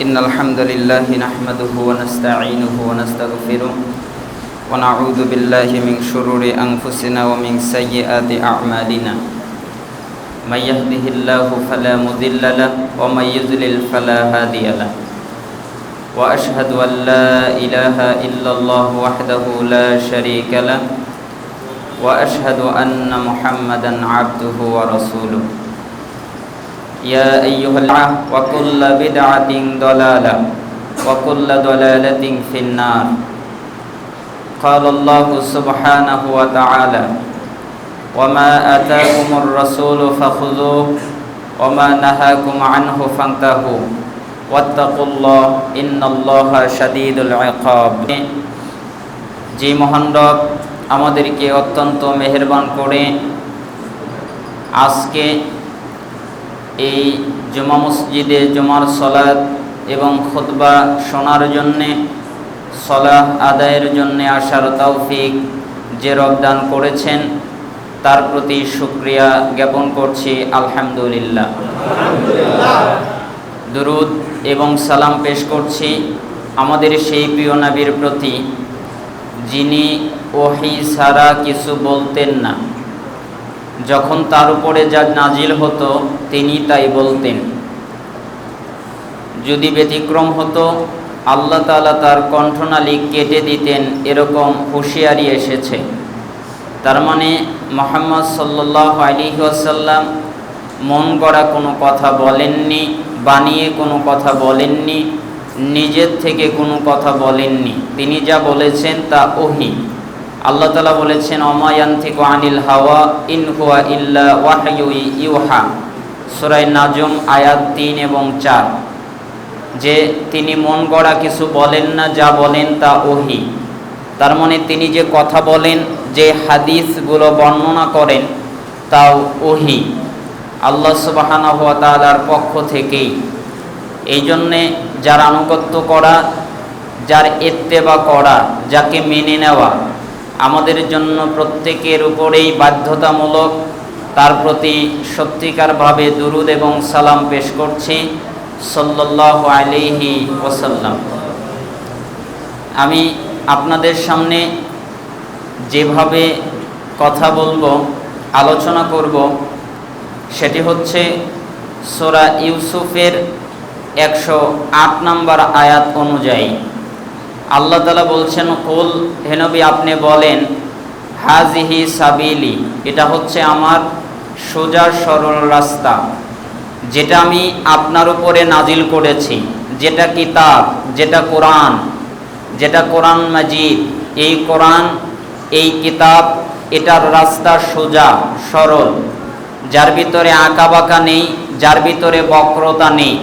إن الحمد لله نحمده ونستعينه ونستغفره ونعوذ بالله من شرور أنفسنا ومن سيئات أعمالنا من يهده الله فلا مضل له ومن يضلل فلا هادي له وأشهد أن لا إله إلا الله وحده لا شريك له وأشهد أن محمدا عبده ورسوله يا أيها العهد وكل بدعة ضلالة وكل ضلالة في النار قال الله سبحانه وتعالى وما آتاكم الرسول فخذوه وما نهاكم عنه فانتهوا واتقوا الله إن الله شديد العقاب যে মহান রব আমাদেরকে অত্যন্ত মেহেরবান করে আজকে এই জুমা মসজিদে জুমার সালাত এবং খুতবা শোনার জন্যে সালাহ আদায়ের জন্যে আসার তৌফিক যে রব দান করেছেন তার প্রতি শুকরিয়া জ্ঞাপন করছি আলহামদুলিল্লাহ। দুরুদ এবং সালাম পেশ করছি আমাদের সেই প্রিয় নবীর প্রতি যিনি ওহী ছাড়া কিছু বলতেন না, যখন তার উপরে যা নাজিল হতো তিনি তাই বলতেন। যদি ব্যতিক্রম হতো আল্লাহ তাআলা তার কণ্ঠনালী কেটে দিতেন, এরকম হুঁশিয়ারি এসেছে। তার মানে মুহাম্মদ সাল্লাল্লাহু আলাইহি ওয়াসাল্লাম মন গড়া কোনো কথা বলেননি, বানিয়ে কোনো কথা বলেননি, নিজের থেকে কোনো কথা বলেননি। তিনি যা বলেছেন তা ওহী। আল্লাহ তাআলা বলেছেন ওমা ইয়ানতিকু আনিল হাওয়া ইন হুয়া ইল্লা ওয়াহয়ু ইউহা, সূরা নাজম আয়াত 3 এবং 4, যে তিনি মন গড়া কিছু বলেন না, যা বলেন তা ওহী। তার মানে তিনি যে কথা বলেন, যে হাদিসগুলো বর্ণনা করেন তাও ওহী, আল্লাহ সুবহানাহু ওয়া তাআলার পক্ষ থেকেই। এই জন্যে যার আনুগত্য করা, যার ইত্তেবা করা, যাকে মেনে নেওয়া আমাদের জন্য প্রত্যেকের উপরেই বাধ্যতামূলক। তার প্রতি সত্যিকারভাবে দুরুদ এবং সালাম পেশ করছি সাল্লাল্লাহু আলাইহি ওয়াসাল্লাম। আমি আপনাদের সামনে যেভাবে কথা বলবো, আলোচনা করব, সেটি হচ্ছে সূরা ইউসুফের 108 নম্বর আয়াত অনুযায়ী। আল্লাহ তাআলা বলছেন কুল, হে নবী আপনি বলেন, হাজিহি সাবিলি, এটা হচ্ছে আমার সোজা সরল রাস্তা, যেটা আমি আপনার উপরে নাজিল করেছি, যেটা কিতাব, যেটা কোরআন, যেটা কোরআন মাজিদ। এই কোরআন, এই কিতাব, এটার রাস্তা সোজা সরল, যার ভিতরে আঁকাবাঁকা নেই, যার ভিতরে বক্রতা নেই।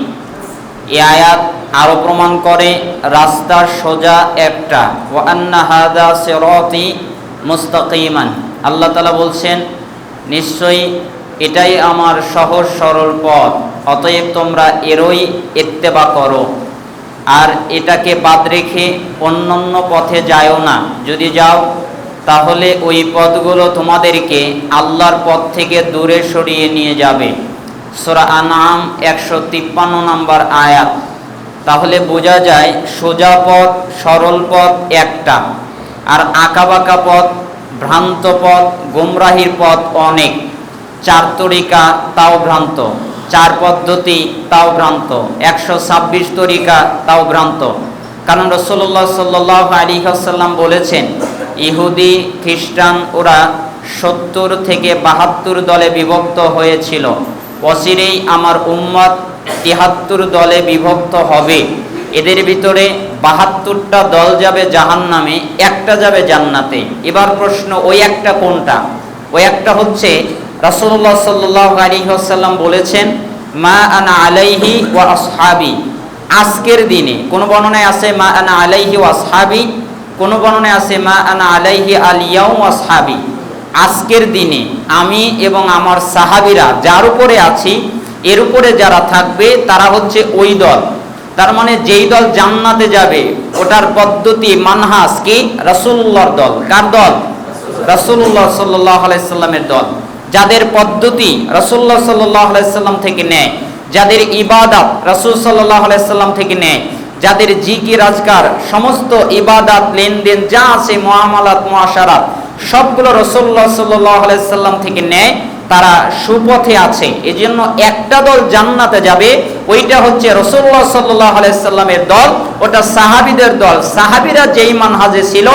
এই আয়াত আরো প্রমাণ করে রাস্তা সোজা একটা। ওয়া আন্না হাযা সিরাতি মুস্তাকিমান, আল্লাহ তাআলা বলছেন নিশ্চয়ই এটাই আমার সহজ সরল পথ, অতএব তোমরা এরই ইত্তেবা করো, আর এটাকে বাদ রেখে অন্যান্য পথে যাও না। যদি যাও তাহলে ওই পথগুলো তোমাদেরকে আল্লাহর পথ থেকে দূরে সরিয়ে নিয়ে যাবে। সূরা আনআম 153 নম্বর আয়াত। তাহলে বোঝা যায় সোজা পথ, সরল পথ একটা, আর আঁকাবাঁকা পথ, ভ্রান্ত পথ, গোমরাহির পথ অনেক। 4 তরিকা তাও ভ্রান্ত, 4 পদ্ধতি তাও ভ্রান্ত, 126 তরিকা তাও ভ্রান্ত। কারণ রাসূলুল্লাহ সাল্লাল্লাহু আলাইহি ওয়াসাল্লাম বলেছেন ইহুদি খ্রিস্টান ওরা 70 থেকে 72 দলে বিভক্ত হয়েছিল, অচিরেই আমার উম্মত 73 দলে বিভক্ত হবে। এদের ভিতরে 72টা দল যাবে জাহান্নামে, একটা যাবে জান্নাতে। এবার প্রশ্ন, ওই একটা কোনটা? ওই একটা হচ্ছে রাসূলুল্লাহ সাল্লাল্লাহু আলাইহি ওয়াসাল্লাম বলেছেন মা আনা আলাইহি ওয়া আসহাবি, আজকের দিনে। কোন বর্ণনায় আছে মা আনা আলাইহি ওয়া আসহাবি, কোন বর্ণনায় আছে মা আনা আলাইহি আল ইয়াউম ওয়া আসহাবি, আজকের দিনে আমি এবং আমার সাহাবীরা যার উপরে আছি, এর উপরে যারা থাকবে তারা হচ্ছে ওই দল। তার মানে যেই দল জান্নাতে যাবে ওটার পদ্ধতি, মানহাজ কি? রাসূলুল্লাহর দল। কার দল? রাসূলুল্লাহ সাল্লাল্লাহু আলাইহি সাল্লামের দল। যাদের পদ্ধতি রাসূলুল্লাহ সাল্লাল্লাহু আলাইহি সাল্লাম থেকে নেয়, যাদের ইবাদত রাসূল সাল্লাল্লাহু আলাইহি সাল্লাম থেকে নেয়, যাদের জিকির আজকার সমস্ত ইবাদত লেনদেন যা আছে মুআমালাত মুআশারাত সবগুলো রাসূলুল্লাহ সাল্লাল্লাহু আলাইহি সাল্লাম থেকে নেয়, তারা সুপথে আছে। এজন্য একটা দল জান্নাতে যাবে, ওইটা হচ্ছে রাসূলুল্লাহ সাল্লাল্লাহু আলাইহি সাল্লামের দল, ওটা সাহাবীদের দল। সাহাবীরা যেই মানহাজে ছিল,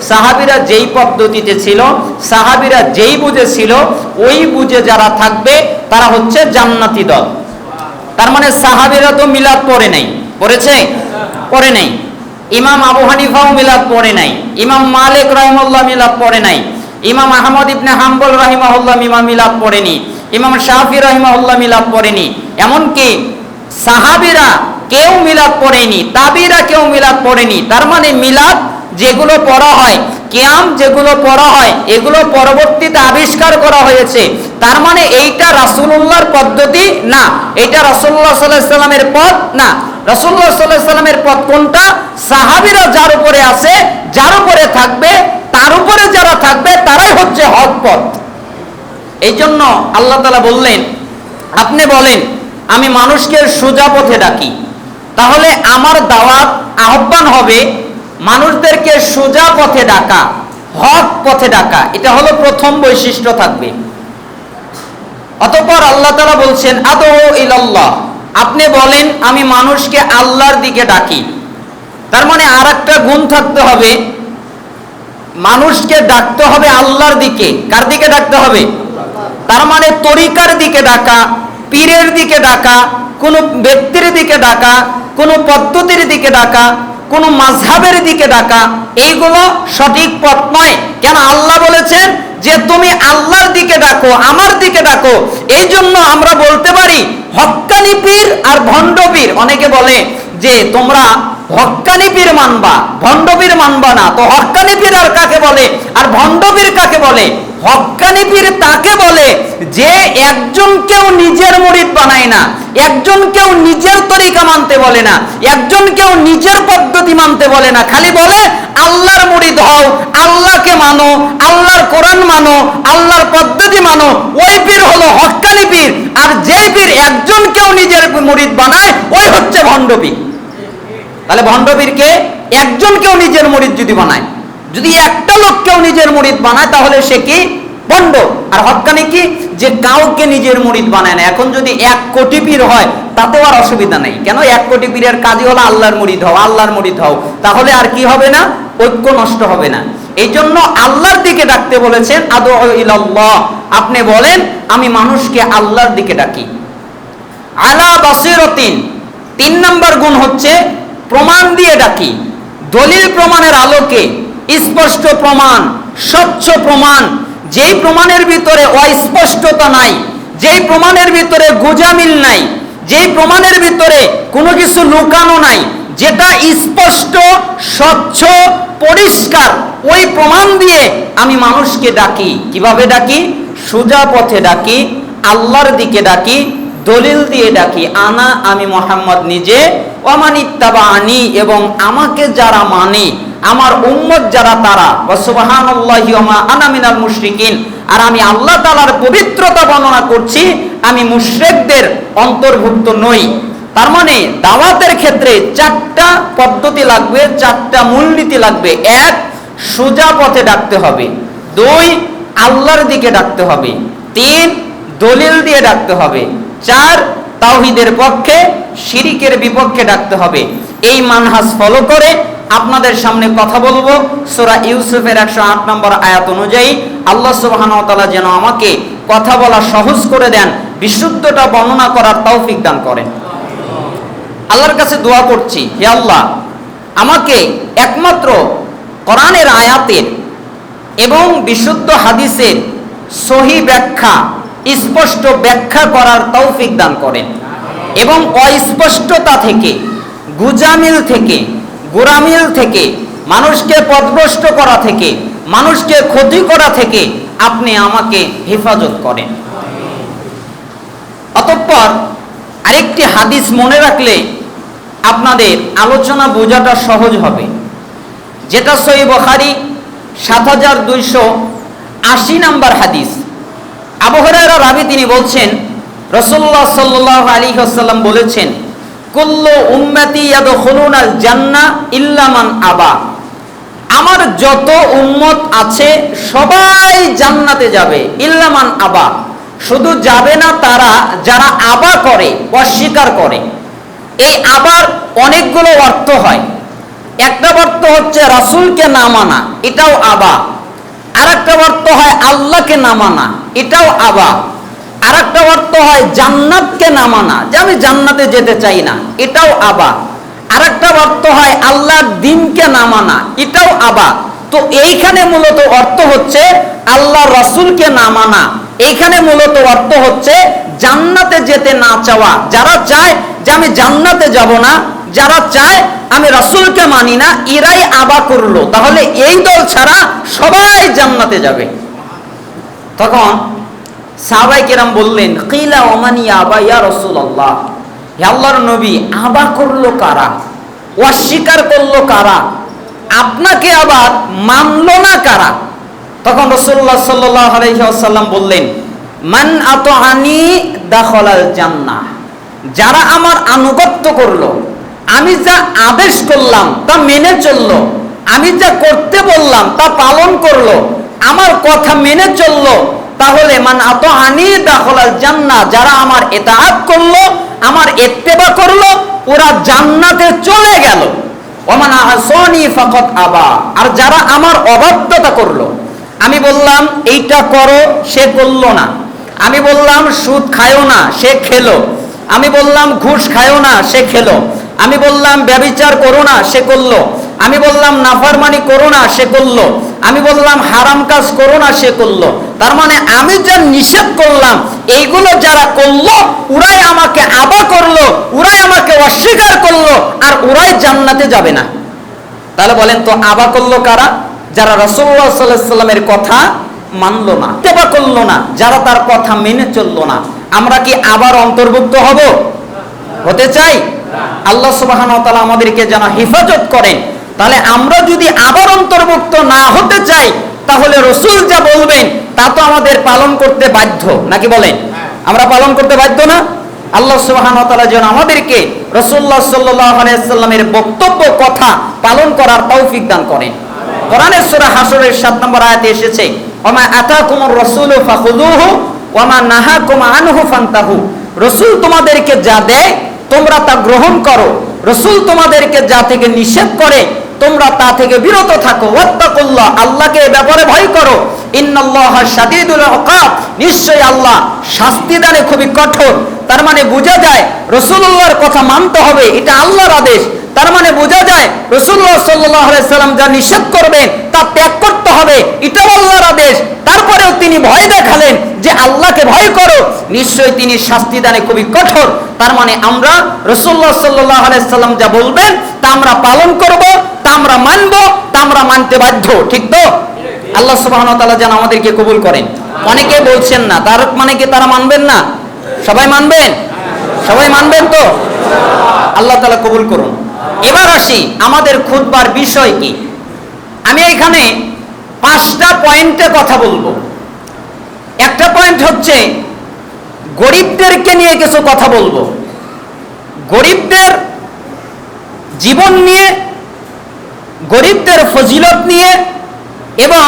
সাহাবীরা যেই পদ্ধতিতে ছিল, সাহাবীরা যেই বুঝে ছিল, ওই বুঝে যারা থাকবে তারা হচ্ছে জান্নাতি দল। তার মানে সাহাবীরা তো মিলাদ পড়ে নাই, পড়েছে? পড়ে নাই। ইমাম আবু হানিফাও মিলাদ পড়ে নাই, ইমাম মালিক রাহিমাহুল্লাহ মিলাদ পড়ে নাই, ইমাম আহমদ ইবনে হাম্বল রাহিমাহুল্লাহ মিলাদ পড়েনি, ইমাম শাফি রাহিমাহুল্লাহ মিলাদ পড়েনি, এমনকি সাহাবীরা কেউ মিলাদ পড়েনি, তাবিরা কেউ মিলাদ পড়েনি। তার মানে মিলাদ যেগুলো পড়া হয়, কিয়াম যেগুলো পড়া হয়, এগুলো পরবর্তীতে আবিষ্কার করা হয়েছে। তার মানে এইটা রাসূলুল্লাহর পদ্ধতি না, এটা রাসূলুল্লাহ সাল্লাল্লাহু আলাইহি সাল্লামের পথ না। রাসূলুল্লাহ সাল্লাল্লাহু আলাইহি সাল্লামের পথ কোনটা? সাহাবীরা যার উপরে আছে, যার উপরে থাকবে, তার উপরে যারা থাকবে তারাই হচ্ছে হক পথ। এই জন্য আল্লাহ তাআলা বললেন, আপনি বলেন আমি মানুষকে সোজা পথে ডাকি। তাহলে আমার দাওয়াত আহ্বান হবে মানুষদেরকে সোজা পথে ডাকা, হক পথে ডাকা। এটা হলো প্রথম বৈশিষ্ট্য থাকবে। অতঃপর আল্লাহ তাআলা বলছেন আদউ ইলাল্লাহ, আপনি বলেন আমি মানুষকে আল্লাহর দিকে ডাকি। তার মানে আরেকটা গুণ থাকতে হবে, মানুষকে ডাকতে হবে আল্লাহর দিকে। কার দিকে ডাকতে হবে? তার মানে তরিকার দিকে ডাকা, পীরের দিকে ডাকা, কোন ব্যক্তির দিকে ডাকা, কোন পদ্ধতির দিকে ডাকা, কোন মাযহাবের দিকে ডাকা, এইগুলো সঠিক পথ নয়। কেন? আল্লাহ বলেছেন যে তুমি আল্লাহর দিকে ডাকো, আমার দিকে ডাকো। এই জন্য আমরা বলতে পারি হক্কানি পীর আর ভণ্ড পীর। অনেকে বলে যে তোমরা হক্কানি পীর মানবা, ভণ্ড পীর মানবা না। তো হক্কানি পীর আর কাকে বলে, আর ভণ্ড পীর কাকে বলে? হক্কানি পীর তাকে বলে যে একজনকেও নিজের মুরিদ বানায় না, একজনকেও নিজের তরিকা মানতে বলে না, একজনকেও নিজের পদ্ধতি মানতে বলে না, খালি বলে আল্লাহর মুরিদ হও, আল্লাহকে মানো, আল্লাহর কোরআন মানো, আল্লাহর পদ্ধতি মানো। ওই পীর হলো হক্কানি পীর। আর যেই পীর একজনকেও নিজের মুরিদ বানায় ওই হচ্ছে ভণ্ড পীর। তাহলে ভণ্ড পীরকে একজনকেও নিজের মুরিদ যদি বানায়, যদি একটা লোককেও নিজের মুরিদ বানায় তাহলে সে কি? ভণ্ড। আর হক্কানি কি? যে কাউকে নিজের মুরিদ বানায় না। এখন যদি 1 কোটি পীর হয় তাতেও আর অসুবিধা নেই। কেন? 1 কোটি পীরের কাজই হলো আল্লাহর মুরিদ হও, আল্লাহর মুরিদ হও। তাহলে আর কি হবে না? ঐক্য নষ্ট হবে না। এই জন্য আল্লাহর দিকে ডাকতে বলেছেন আদউ ইলাল্লাহ, আপনি বলেন আমি মানুষকে আল্লাহর দিকে ডাকি। আলা বাসিরাতিন, 3 নম্বর গুণ হচ্ছে প্রমাণ দিয়ে ডাকি। দলিল প্রমাণের আলোকে, স্পষ্ট প্রমাণ, স্বচ্ছ প্রমাণ, যেই প্রমাণের ভিতরে অস্পষ্টতা নাই, যেই প্রমাণের ভিতরে গোজামিল নাই, যেই প্রমাণের ভিতরে কোনো কিছু লুকানো নাই, যেটা স্পষ্ট, স্বচ্ছ, পরিষ্কার, ওই প্রমাণ দিয়ে আমি মানুষকে ডাকি। কিভাবে ডাকি? সোজা পথে ডাকি, আল্লাহর দিকে ডাকি, দলিল দিয়ে ডাকি। আনা, আমি মুহাম্মদ নিজে, ওয়ামান ইত্তাবাআনি, এবং আমাকে যারা মানে, আমার উম্মত যারা তারা, ওয়া সুবহানাল্লাহি ওয়া মা আনা মিনাল মুশরিকিন, আর আমি আল্লাহ তাআলার পবিত্রতা বর্ণনা করছি, আমি মুশরিকদের অন্তর্ভুক্ত নই। তার মানে দাওয়াতের ক্ষেত্রে 4টা পদ্ধতি লাগবে, 4টা মূলনীতি লাগবে। 1, সোজা পথে ডাকতে হবে। 2, আল্লাহর দিকে ডাকতে হবে। 3, দলিল দিয়ে ডাকতে হবে। 4, তাওহীদের পক্ষে, শিরিকের বিপক্ষে ডাকতে হবে। এই মানহাজ ফলো করে আপনাদের সামনে কথা বলবো সূরা ইউসুফের 108 নম্বর আয়াত অনুযায়ী। আল্লাহ সুবহানাহু ওয়া তাআলা যেন আমাকে কথা বলা সহজ করে দেন, বিশুদ্ধতা বর্ণনা করার তৌফিক দান করেন। আল্লাহর কাছে দোয়া করছি, হে আল্লাহ, আমাকে একমাত্র কোরআনের আয়াতের এবং বিশুদ্ধ হাদিসের সহি ব্যাখ্যা, স্পষ্ট ব্যাখ্যা করার তৌফিক দান করেন, এবং অস্পষ্টতা থেকে, গুজামিল থেকে, গোরামিল থেকে, মানুষকে পথভ্রষ্ট করা থেকে, মানুষকে ক্ষতি করা থেকে আপনি আমাকে হেফাজত করেন। অতঃপর আরেকটি হাদিস মনে রাখলে আপনাদের আলোচনা বোঝাটা সহজ হবে, যেটা সহিহ বুখারী 7280 নম্বর হাদিস। আবু হুরায়রা রাবী, তিনি বলছেন রাসূলুল্লাহ সাল্লাল্লাহু আলাইহি ওয়াসাল্লাম বলেছেন, কুল্লু উম্মতি ইয়াদখুলুনাল জান্নাহ ইল্লা মান আবা। আমার যত উম্মত আছে সবাই জান্নাতে যাবে, ইল্লা মান আবা, শুধু যাবে না তারা যারা আবা করে, অস্বীকার করে। এই আবার অনেকগুলো অর্থ হয়। একটা অর্থ হচ্ছে রাসূলকে না মানা, এটাও আবা। আরেকটা অর্থ হয় আল্লাহকে না মানা, এটাও আবা। আরেকটা অর্থ হয় জান্নাতকে না মানা, যে আমি জান্নাতে যেতে চাই না, এটাও আবা। আরেকটা অর্থ হয় আল্লাহর দ্বীনকে না মানা, এটাও আবা। তো এইখানে মূলত অর্থ হচ্ছে আল্লাহ রাসূলকে না মানা, এইখানে মূলত অর্থ হচ্ছে জান্নাতে যেতে না চাওয়া। যারা চায় যে আমি জান্নাতে যাব না, যারা চায় আমি রাসূলকে মানি না, এরাই আবা করলো। তাহলে এই দল ছাড়া সবাই জান্নাতে যাবে। তখন সাহাবায়ে কেরাম বললেন, কিলা ওমান ইয়াবা ইয়া রাসূলুল্লাহ, হে আল্লাহর নবী, আবা করলো কারা, অস্বীকার করলো কারা, আপনাকে আবার মানলো না কারা? তখন রাসূলুল্লাহ সাল্লাল্লাহু আলাইহি ওয়াসাল্লাম বললেন, মান আতাআনি দাখালাল জান্নাহ, যারা আমার আনুগত্য করলো, আমি যা আদেশ করলাম তা মেনে চললো, আমি যা করতে বললাম তা পালন করলো, আমার কথা মেনে চললো, তাহলে মান আতাআনি দাখালাল জান্নাহ, যারা আমার ইতাআত করলো, আমার ইত্তেবা করলো, ওরা জান্নাতে চলে গেল। ওমান আসানি ফাকাত আবা, আর যারা আমার অবাধ্যতা করলো, আমি বললাম এইটা করো, সে করলো না, আমি বললাম সুদ খায়ো না, সে খেলো, আমি বললাম ঘুষ খায়ো না, সে খেলো, আমি বললাম ব্যভিচার করো না, সে করলো, আমি বললাম নাফরমানি করো না, সে করলো, আমি বললাম হারাম কাজ করো না, সে করলো। তার মানে আমি যা নিষেধ করলাম এইগুলো যারা করলো, ওরাই আমাকে আবা করলো, ওরাই আমাকে অস্বীকার করলো, আর ওরাই জান্নাতে যাবে না। তাহলে বলেন তো আবা করলো কারা? যারা রাসূলুল্লাহ সাল্লাল্লাহু আলাইহি ওয়াসাল্লামের কথা মানলো না, ইত্তেবা করলো না, যারা তার কথা মেনে চললো না। আমরা কি আবার অন্তর্ভুক্ত হব? হতে চাই? আল্লাহ সুবহানাহু ওয়া তাআলা আমাদেরকে যেন হেফাজত করেন। তাহলে আমরা যদি আবার অন্তর্ভুক্ত না হতে চাই, তাহলে রাসূল যা বলবেন তা তো আমাদের পালন করতে বাধ্য, নাকি বলেন? আমরা পালন করতে বাধ্য না? আল্লাহ সুবহানাহু ওয়া তাআলা যেন আমাদেরকে রাসূলুল্লাহ সাল্লাল্লাহু আলাইহি ওয়াসাল্লামের বক্তব্য কথা পালন করার তৌফিক দান করেন। কোরআনের সূরা হাশরের 7 নম্বর আয়াতে এসেছে, ওমা আতাকুমুর রাসূলু ফাখুযুহু ওমা নাহাকুম আনহু ফান্তাহু। রাসূল তোমাদেরকে যা দেয় তোমরা তা গ্রহণ করো, রাসূল তোমাদেরকে যা থেকে নিষেধ করে তোমরা তা থেকে বিরত থাকো। ওয়াত্তাকুল্লাহ, আল্লাহকে এ ব্যাপারে ভয় করো। ইন্নাল্লাহা শাদীদুল ইকাব, নিশ্চয়ই আল্লাহ শাস্তি দানে খুবই কঠোর। তার মানে বোঝা যায় রাসূলুল্লাহর কথা মানতে হবে, এটা আল্লাহর আদেশ। তার মানে বোঝা যায় রাসূলুল্লাহ সাল্লাল্লাহু আলাইহি সাল্লাম যা নিষেধ করবেন তা ত্যাগ করতে হবে, এটাও আল্লাহর আদেশ। তারপরেও তিনি ভয় দেখালেন যে আল্লাহকে ভয় করো, নিশ্চয়ই তিনি শাস্তি দানে খুবই কঠোর। তার মানে আমরা রাসূলুল্লাহ সাল্লাল্লাহু আলাইহি সাল্লাম যা বলবেন তা আমরা পালন করব, তা আমরা মানব, তা আমরা মানতে বাধ্য, ঠিক তো? আল্লাহ সুবহানাহু ওয়া তাআলা যেন আমাদেরকে কবুল করেন। অনেকে বলছেন না, তার মানে কি তারা মানবেন না? সবাই মানবেন? সবাই মানবেন তো? আল্লাহ তাআলা কবুল করুন। এবার আসি আমাদের খুতবার বিষয় কি। আমি এখানে 5টা পয়েন্টে কথা বলবো। একটা পয়েন্ট হচ্ছে গরিবদেরকে নিয়ে কিছু কথা বলবো, গরিবদের জীবন নিয়ে, গরিবদের ফজিলত নিয়ে, এবং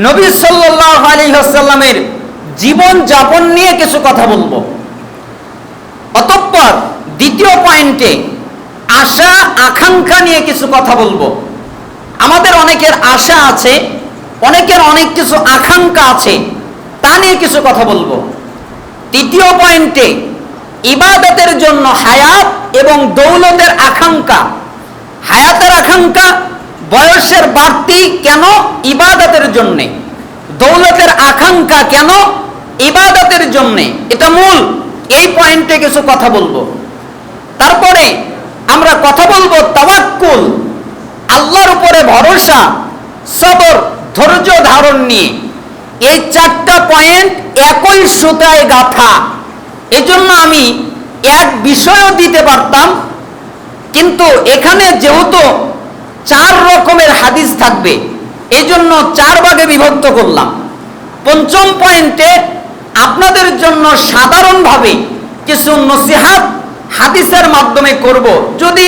নবী সাল্লাল্লাহু আলাইহি ওয়াসাল্লামের জীবন যাপন নিয়ে কিছু কথা বলবো। অতঃপর দ্বিতীয় পয়েন্টে আশা আকাঙ্ক্ষা নিয়ে কিছু কথা বলবো। আমাদের অনেকের আশা আছে, অনেকের অনেক কিছু আকাঙ্ক্ষা আছে, তা নিয়ে কিছু কথা বলবো। তৃতীয় পয়েন্টে ইবাদতের জন্য হায়াত এবং দৌলতের আকাঙ্ক্ষা। হায়াতের আকাঙ্ক্ষা, বয়সের বাড়তি কেন? ইবাদতের জন্যে। দৌলতের আকাঙ্ক্ষা কেন? ইবাদতের জন্যে। এটা মূল। এই পয়েন্টে কিছু কথা বলবো। তারপরে আমরা কথা বলবো তাওয়াক্কুল, আল্লাহর উপরে ভরসা, সবর, ধৈর্য ধারণ নিয়ে। এই 4টা পয়েন্ট একই সুতায় গাঁথা। এজন্য আমি এক বিষয়ও দিতে পারতাম, কিন্তু এখানে যেহেতু 4 রকমের হাদিস থাকবে, এজন্য 4 ভাগে বিভক্ত করলাম। পঞ্চম পয়েন্টে আপনাদের জন্য সাধারণভাবে কিছু নসিহত হাদিসের মাধ্যমে করব, যদি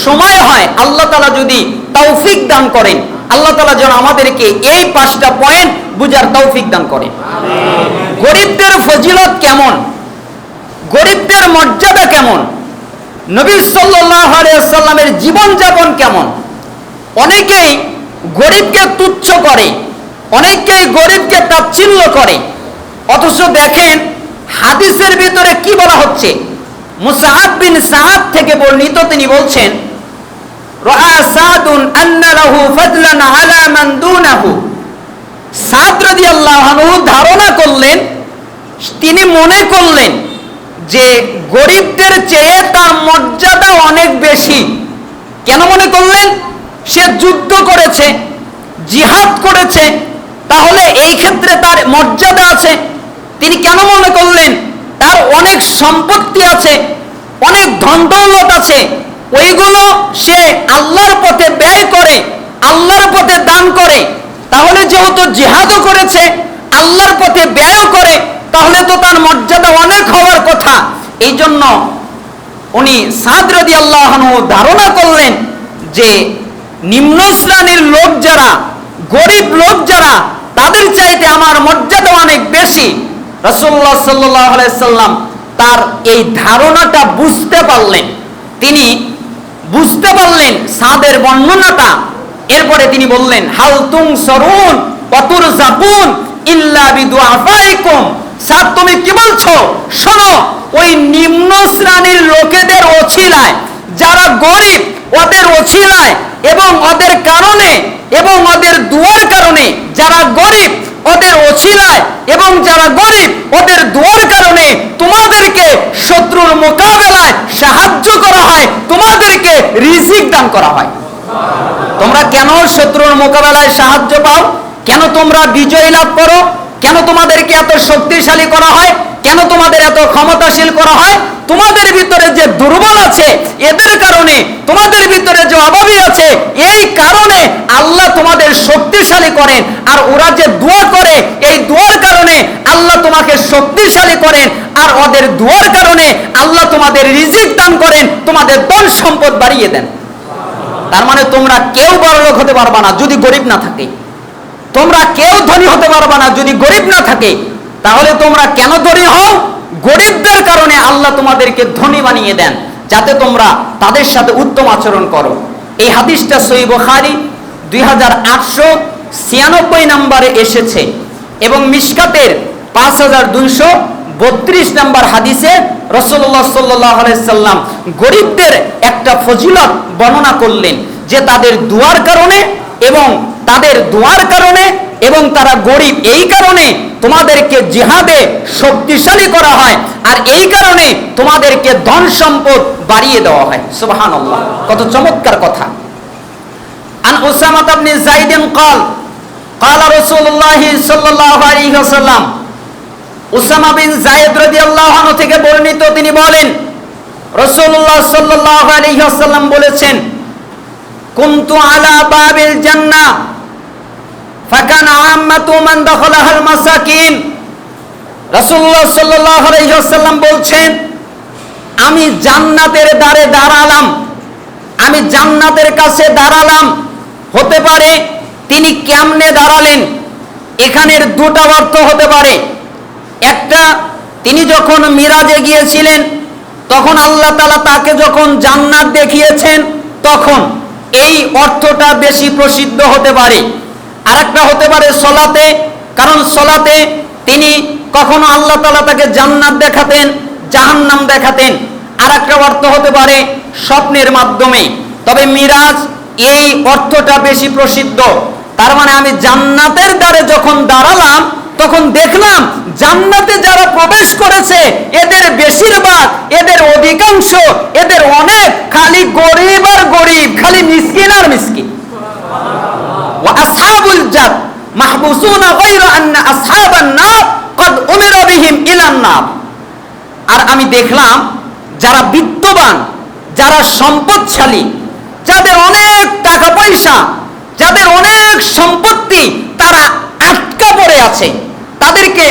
সময় হয়, আল্লাহ তাআলা যদি তৌফিক দান করেন, আল্লাহ তাআলা যেন আমাদেরকে এই 5টা পয়েন্ট বুঝার তৌফিক দান করেন। গরিবদের ফজিলত কেমন, গরিবদের মর্যাদা কেমন, নবী সাল্লাল্লাহু আলাইহি ওয়াসাল্লামের জীবনযাপন কেমন। অনেকেই গরিবকে তুচ্ছ করে, অনেকেই গরিবকে তাচ্ছিল্য করে, অথচ দেখেন হাদিসের ভিতরে কি বলা হচ্ছে। মুসআব বিন সাদ থেকে বর্ণিত, তিনি বলছেন, রাআ সাদুন আন্না লাহু ফাদলান আলা মান দুনাহু। সাদ রাদিয়াল্লাহু আনহু ধারণা করলেন, তিনি মনে করলেন যে গরিবদের চেয়ে তার মর্যাদা অনেক বেশি। কেন মনে করলেন? সে যুদ্ধ করেছে, জিহাদ করেছে, তাহলে এই ক্ষেত্রে তার মর্যাদা আছে। তিনি কেন মনে করলেন তার অনেক সম্পত্তি আছে, অনেক ধন দৌলত আছে, ওইগুলো সে আল্লাহর পথে ব্যয় করে, আল্লাহর পথে দান করে, তাহলে যেহেতু জিহাদও করেছে, আল্লাহর পথে ব্যয়ও করে, তাহলে তো তার মর্যাদা অনেক হওয়ার কথা। এই জন্য উনি সাদ রাদিয়াল্লাহু আনহু ধারণা করলেন যে নিম্ন শ্রেণীর লোক যারা, গরিব লোক যারা, তাদের চাইতে আমার মর্যাদা অনেক বেশি। রাসূলুল্লাহ সাল্লাল্লাহু আলাইহি সাল্লাম তার এই ধারণাটা বুঝতে পারলেন, তিনি বুঝতে পারলেন সাদের বর্ণনাটা। এরপরে তিনি বললেন, হাল তুনসরুন ওয়া তুরযাকুন ইল্লা বিদুআফাইকুম। সাদ, তুমি কি বলছো? শোনো, ওই নিম্ন শ্রেণীর লোকেদের ওছিলায়, যারা গরিব, ওদের ওছিলায় এবং ওদের কারণে এবং ওদের দুয়ার কারণে, যারা গরিব ওদের ওছিলায় এবং যারা গরিব ওদের দুয়ার কারণে তোমাদেরকে শত্রুর মোকাবেলায় সাহায্য করা হয়, তোমাদেরকে রিজিক দান করা হয়। তোমরা কেন শত্রুর মোকাবেলায় সাহায্য পাও? কেন তোমরা বিজয় লাভ করো? কেন তোমাদেরকে এত শক্তিশালী করা হয়? কেন তোমাদের এত ক্ষমতাশীল করা হয়? তোমাদের ভিতরে যে দুর্বল আছে, এদের কারণে, তোমাদের ভিতরে যে অভাবী আছে, এই কারণে আল্লাহ তোমাদের শক্তিশালী করেন। আর ওরা যে দোয়া করে, এই দোয়ার কারণে আল্লাহ তোমাকে শক্তিশালী করেন। আর ওদের দোয়ার কারণে আল্লাহ তোমাদের রিজিক দান করেন, তোমাদের ধন সম্পদ বাড়িয়ে দেন। তার মানে তোমরা কেউ বড়লোক হতে পারবা না যদি গরিব না থাকে, তোমরা কেউ ধনী হতে পারবা না যদি গরিব না থাকে। তাহলে তোমরা কেন ধনী হও? গরিবদের কারণে আল্লাহ তোমাদেরকে ধনী বানিয়ে দেন, যাতে তোমরা তাদের সাথে উত্তম আচরণ করো। এই হাদিসটা সহিহ বুখারী 2896 নম্বরে এসেছে এবং মিশকাতের 5232 নম্বর হাদিসে রাসূলুল্লাহ সাল্লাল্লাহু আলাইহি সাল্লাম গরিবদের একটা ফজিলত বর্ণনা করলেন, যে তাদের দুয়ার কারণে এবং তাদের দুয়ার কারণে এবং তারা গরিব, এই কারণে তোমাদেরকে জিহাদে শক্তিশালী করা হয়, আর এই কারণে তোমাদেরকে ধন সম্পদ বাড়িয়ে দেওয়া হয়। সুবহানাল্লাহ, কত চমৎকার কথা। আন উসামা ইবনে যায়েদ قال قال রাসূলুল্লাহ সাল্লাল্লাহু আলাইহি ওয়াসাল্লাম, উসামা বিন যায়েদ রাদিয়াল্লাহু আনহু থেকে বর্ণিত, তিনি বলেন রাসূলুল্লাহ সাল্লাল্লাহু আলাইহি ওয়াসাল্লাম বলেছেন, কুনতু আলা বাবিল জান্নাহ ফাকানা আম্মাতু মান দাখালাহাল মাসাকিন। রাসূলুল্লাহ সাল্লাল্লাহু আলাইহি ওয়াসাল্লাম বলছেন, আমি জান্নাতের দ্বারে দাঁড়ালাম, আমি জান্নাতের কাছে দাঁড়ালাম। হতে পারে তিনি কেমনে দাঁড়ালেন, এখানের দুটা অর্থ হতে পারে। একটা, তিনি যখন মিরাজে গিয়েছিলেন তখন আল্লাহ তাআলা তাকে যখন জান্নাত দেখিয়েছেন, তখন এই অর্থটা বেশি প্রসিদ্ধ হতে পারে। আরেকটা হতে পারে সলাতে, কারণ সলাতে তিনি কখনো আল্লাহ তাআলা তাকে জান্নাত দেখাতেন, জাহান্নাম দেখাতেন। আরেকটা অর্থ হতে পারে স্বপ্নের মাধ্যমে। তবে মিরাজ, এই অর্থটা বেশি প্রসিদ্ধ। তার মানে আমি জান্নাতের দ্বারে যখন দাঁড়ালাম, তখন দেখলাম জান্নাতে যারা প্রবেশ করেছে এদের বেশিরভাগ, এদের অধিকাংশ, এদের অনেক খালি গরিব আর গরিব, খালি মিসকিন আর মিসকিন। ওয়া আসহাবুল জাদ মাহবুসুনা গায়রা আন্না আসহাবান নার কদ উমিরা বিহিম ইলান নার। আর আমি দেখলাম যারা বিত্তবান, যারা সম্পদশালী, যাদের অনেক টাকা পয়সা, যাদের অনেক সম্পত্তি, তারা আটকা পড়ে আছে, তাদেরকে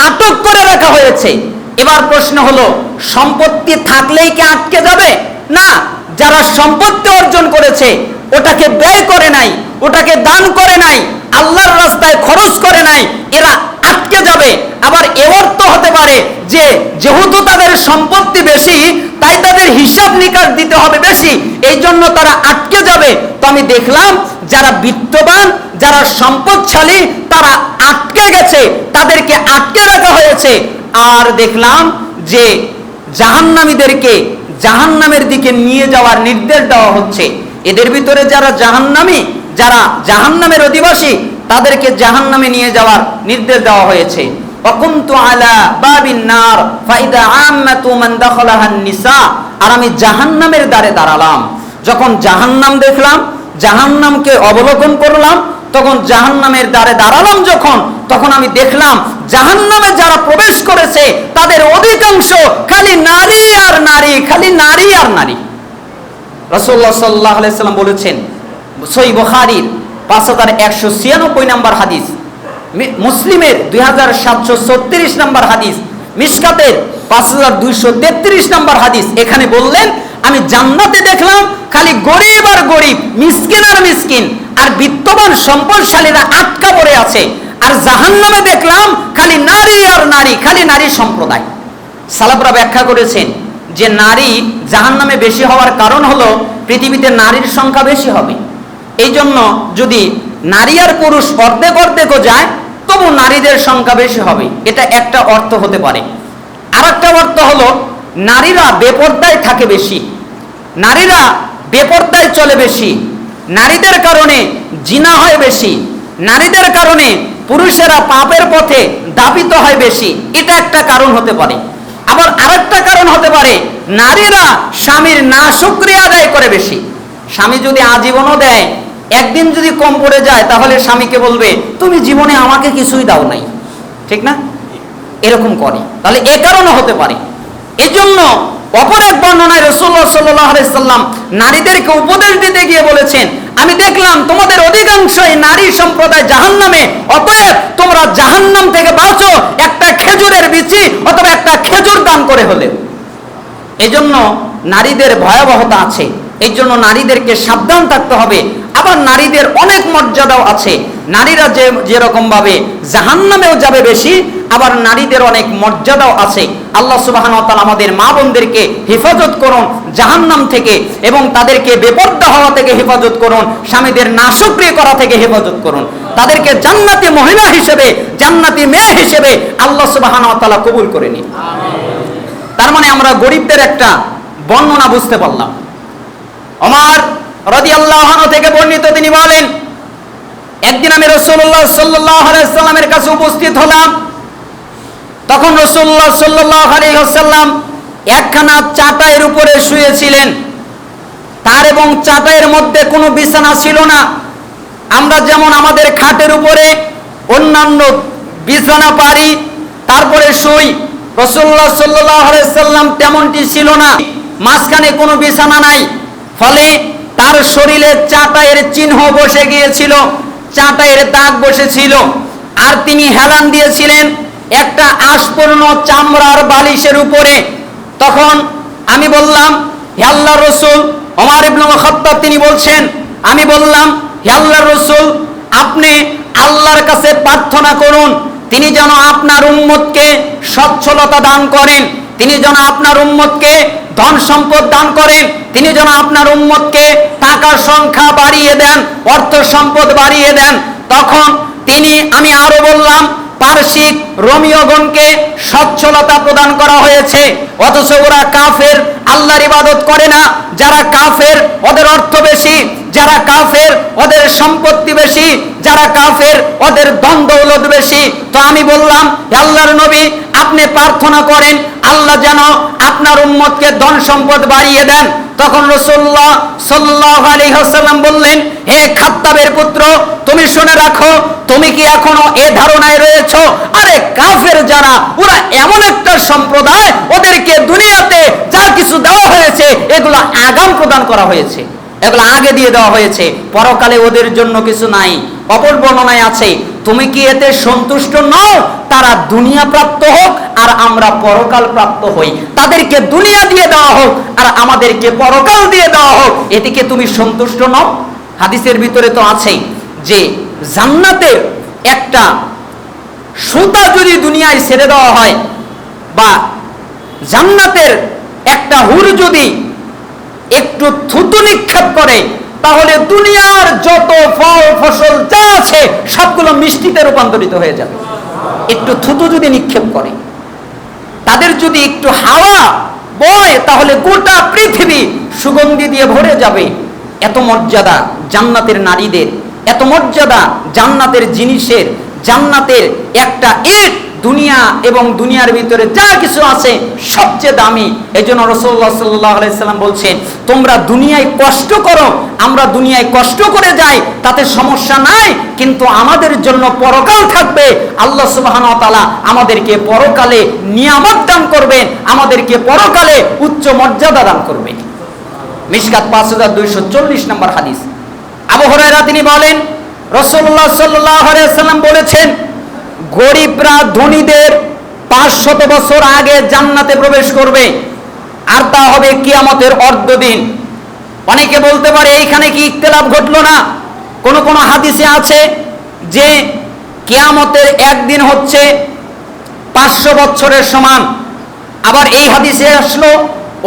আটক করে রাখা হয়েছে। এবার প্রশ্ন হলো, সম্পত্তি থাকলেই কি আটকে যাবে? না, যারা সম্পত্তি অর্জন করেছে, ওটাকে ব্যয় করে নাই, ওটাকে দান করে নাই, আল্লাহর রাস্তায় খরচ করে নাই, এরা আটকে যাবে। আবার এ অর্থ হতে পারে যে যেহেতু তাদের সম্পত্তি বেশি, তাই তাদের হিসাব নিকাশ দিতে হবে বেশি, এই জন্য তারা আটকে যাবে। তো আমি দেখলাম যারা বিত্তবান, যারা সম্পদশালী, তারা আটকে গেছে, তাদেরকে আটকে রাখা হয়েছে। আর দেখলাম যে জাহান্নামীদেরকে জাহান্নামের দিকে নিয়ে যাওয়ার নির্দেশ দেওয়া হচ্ছে। এদের ভিতরে যারা জাহান্নামী, যারা জাহান্নামের অধিবাসী, তাদেরকে জাহান্নামে নিয়ে যাওয়ার নির্দেশ দেওয়া হয়েছে। ওয়াকুনতু আলা বাবিন নার ফাইদা আম্মাতু মান দাখালাহান নিসা। আর আমি জাহান্নামের দ্বারে দাঁড়ালাম। যখন জাহান্নাম দেখলাম, জাহান্নামকে অবলোকন করলাম, তখন জাহান্নামের দ্বারে দাঁড়ালাম যখন, তখন আমি দেখলাম জাহান্নামে যারা প্রবেশ করেছে তাদের অধিকাংশ খালি নারী আর নারী, খালি নারী আর নারী। রাসূলুল্লাহ সাল্লাল্লাহু আলাইহি সাল্লাম বলেছেন, সহিহ বুখারীর 5196 নম্বর হাদিস, মুসলিমের 2736 নম্বর হাদিস, মিশকাতের 5233 নম্বর হাদিস। এখানে বললেন, আমি জান্নাতে দেখলাম খালি গরিব আর গরিব, মিসকিন আর মিসকিন, আর বিত্তবান সম্পদশালীরা আটকা পড়ে আছে। আর জাহান্নামে দেখলাম খালি নারী আর নারী, খালি নারী সম্প্রদায়। সালাফরা ব্যাখ্যা করেছেন যে নারী জাহান্নামে বেশি হওয়ার কারণ হলো পৃথিবীতে নারীর সংখ্যা বেশি হবে। এই জন্য যদি নারী আর পুরুষ অর্ধেক অর্ধেকও যায়, তবু নারীদের সংখ্যা বেশি হবে, এটা একটা অর্থ হতে পারে। আর একটা অর্থ হলো নারীরা বেপরদায় থাকে বেশি, নারীরা বেপরদায় চলে বেশি, নারীদের কারণে জিনা হয় বেশি, নারীদের কারণে পুরুষেরা পাপের পথে ধাবিত হয় বেশি, এটা একটা কারণ হতে পারে। আবার আরেকটা কারণ হতে পারে নারীরা স্বামীর নাশুকরিয়া আদায় করে বেশি। স্বামী যদি আজীবনও দেয়, একদিন যদি কম পড়ে যায়, তাহলে স্বামীকে বলবে তুমি জীবনে আমাকে কিছুই দাও নাই, ঠিক না? এরকম করে, তাহলে এ কারণও হতে পারে। এজন্য অপর এক বর্ণনায় রাসূলুল্লাহ সাল্লাল্লাহু আলাইহি সাল্লাম নারীদেরকে উপদেশ দিতে গিয়ে বলেছেন, আমি দেখলাম তোমাদের অধিকাংশই নারী সম্প্রদায় জাহান্নামে, অতএব তোমরা জাহান্নাম থেকে বাঁচো একটা খেজুরের বিচি অথবা একটা খেজুর দান করে হলে। এজন্য নারীদের ভয়াবহতা আছে, এই জন্য নারীদেরকে সাবধান থাকতে হবে। আবার নারীদের অনেক মর্যাদাও আছে, নারীরা যেরকম ভাবে জাহান্নামেও যাবে বেশি, আবার নারীদের অনেক মর্যাদাও আছে। আল্লাহ সুবহানাহু ওয়া তাআলা আমাদের মা বোনদেরকে হেফাজত করুন জাহান্নাম থেকে, এবং তাদেরকে বেপরদা হওয়া থেকে হেফাজত করুন, স্বামীদের নাশুকরিয়া করা থেকে হেফাজত করুন, তাদেরকে জান্নাতি মহিলা হিসেবে, জান্নাতি মেয়ে হিসেবে আল্লাহ সুবহানাহু ওয়া তাআলা কবুল করে নিন। তার মানে আমরা গরিবদের একটা বর্ণনা বুঝতে পারলাম। ওমর রাদিয়াল্লাহু আনহু থেকে বর্ণিত, তিনি বলেন, একদিন আমি রাসূলুল্লাহ সাল্লাল্লাহু আলাইহি ওয়াসাল্লামের কাছে উপস্থিত হলাম। তখন রাসূলুল্লাহ সাল্লাল্লাহু আলাইহি ওয়াসাল্লাম একখানা চাটাইয়ের উপরে শুয়েছিলেন। তার এবং চাটাইয়ের মধ্যে কোনো বিছানা ছিল না। আমরা যেমন আমাদের খাটের উপরে অন্যান্য বিছানা পারি, তারপরে শুই, রাসূলুল্লাহ সাল্লাল্লাহু আলাইহি ওয়াসাল্লাম তেমনটি ছিল না। মাঝখানে কোনো বিছানা নাই, ফলে তার শরীরে চাটাইয়ের চিহ্ন বসে গিয়েছিল, চাটাইয়ের দাগ বসেছিল। আর তিনি হেলান দিয়েছিলেন একটা আঁশপূর্ণ চামড়ার বালিশের উপরে। তখন আমি বললাম, হে আল্লাহর রাসূল, ওমর ইবনে খাত্তাব তিনি বলছেন, আমি বললাম, হে আল্লাহর রাসূল, আপনি আল্লাহর কাছে প্রার্থনা করুন, তিনি যেন আপনার উম্মতকে সচ্ছলতা দান করেন, তিনি যেন আপনার উম্মতকে ধন সম্পদ দান করেন, তিনি যেন আপনার উম্মতকে টাকা সংখ্যা বাড়িয়ে দেন, অর্থ সম্পদ বাড়িয়ে দেন। তখন আমি আরো বললাম, পারসিক রোমিওগণকে সচ্ছলতা প্রদান করা হয়েছে, অথচ ওরা কাফের, আল্লাহর ইবাদত করে না। যারা কাফের ওদের অর্থ বেশি, যারা কাফের ওদের সম্পত্তি বেশি, যারা কাফের ওদের ধন দৌলত বেশি। তো আমি বললাম, হে আল্লাহর নবী, আপনি প্রার্থনা করেন আল্লাহ যেন আপনার উম্মতকে ধন সম্পদ বাড়িয়ে দেন। তখন রাসূলুল্লাহ সাল্লাল্লাহু আলাইহি ওয়াসাল্লাম বললেন, হে খাত্তাবের পুত্র, তুমি শুনে রাখো, তুমি কি এখনো এ ধারণায় রয়েছো? আরে কাফের যারা, ওরা এমন একটা সম্প্রদায়, ওদেরকে দুনিয়াতে যা কিছু দেওয়া হয়েছে এগুলো আগাম প্রদান করা হয়েছে, এগুলো আগে দিয়ে দেওয়া হয়েছে, পরকালে ওদের জন্য কিছু নাই। অপর বর্ণনায় আছে, তুমি কি এতে সন্তুষ্ট নও তারা দুনিয়া প্রাপ্ত হোক আর আমরা পরকাল প্রাপ্ত হই, তাদেরকে দুনিয়া দিয়ে দেওয়া হোক আর আমাদেরকে পরকাল দিয়ে দেওয়া হোক, এদিকে তুমি সন্তুষ্ট নও? হাদিসের ভিতরে তো আছেই যে জান্নাতের একটা সুতা যদি দুনিয়ায় ছেড়ে দেওয়া হয় বা জান্নাতের একটা হুর যদি একটু থুতু নিক্ষেপ করে, তাহলে দুনিয়ার যত ফল ফসল যা আছে সবগুলো মিষ্টিতে রূপান্তরিত হয়ে যাবে। একটু থুতু যদি নিক্ষেপ করে, তাদের যদি একটু হাওয়া বয়, তাহলে গোটা পৃথিবী সুগন্ধি দিয়ে ভরে যাবে। এত মর্যাদা জান্নাতের নারীদের, এত মর্যাদা জান্নাতের জিনিসের, জান্নাতের একটা ইট দুনিয়া এবং দুনিয়ার ভিতরে যা কিছু আছে সবচেয়ে দামি। এই জন্য রাসূলুল্লাহ সাল্লাল্লাহু আলাইহি সাল্লাম বলছেন, তোমরা দুনিয়ায় কষ্ট করো, আমরা দুনিয়ায় কষ্ট করে যাই, তাতে সমস্যা নাই, কিন্তু আমাদের জন্য পরকাল থাকবে। আল্লাহ সুবহানাহু ওয়া তাআলা আমাদেরকে পরকালে নিয়ামত দান করবেন, আমাদেরকে পরকালে উচ্চ মর্যাদা দান করবেন। মিশকাত 5240 নম্বর হাদিস। আবু হুরায়রা তিনি বলেন, রাসূলুল্লাহ সাল্লাল্লাহু আলাইহি সাল্লাম বলেছেন, গরিবরা ধনীদের 500 বছর আগে জান্নাতে প্রবেশ করবে, আর তা হবে কিয়ামতের অর্ধদিন। অনেকে বলতে পারে এইখানে কি ইখতিলাফ ঘটলো না? কোন কোন হাদিসে আছে যে কিয়ামতের একদিন হচ্ছে 500 বছরের সমান, আবার এই হাদিসে আসলো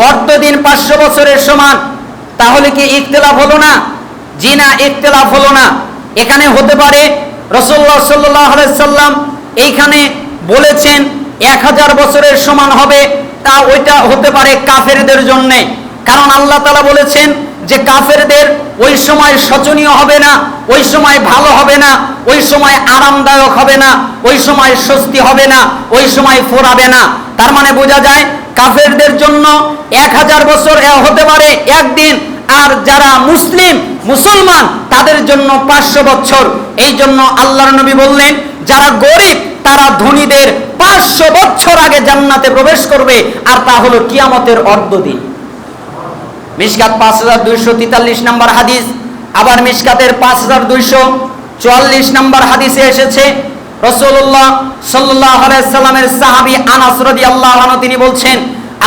অর্ধদিন 500 বছরের সমান। তাহলে কি ইখতিলাফ হলো না? জি না, ইখতিলাফ হলো না। এখানে হতে পারে রাসূলুল্লাহ সাল্লাল্লাহু আলাইহি সাল্লাম এইখানে বলেছেন 1000 বছরের সমান হবে, তা ওইটা হতে পারে কাফেরদের জন্য। কারণ আল্লাহ তাআলা বলেছেন যে কাফেরদের ওই সময় শোচনীয় হবে না, ওই সময় ভালো হবে না, ওই সময় আরামদায়ক হবে না, ওই সময় স্বস্তি হবে না, ওই সময় ফোরাবে না। তার মানে বোঝা যায় কাফেরদের জন্য 1000 বছর হতে পারে একদিন, আর যারা মুসলমান তাদের জন্য 500 বছর। এই জন্য আল্লাহর নবী বললেন, যারা গরিব তারা ধনীদের 500 বছর আগে জান্নাতে প্রবেশ করবে, আর তা হলো কিয়ামতের অর্ধদিন। মিশকাত 5243 নম্বর হাদিস। আবার মিশকাতের 5244 নম্বর হাদিসে এসেছে, রাসূলুল্লাহ সাল্লাল্লাহু আলাইহি সাল্লামের সাহাবী আনাস রাদিয়াল্লাহু আনহু তিনি বলছেন,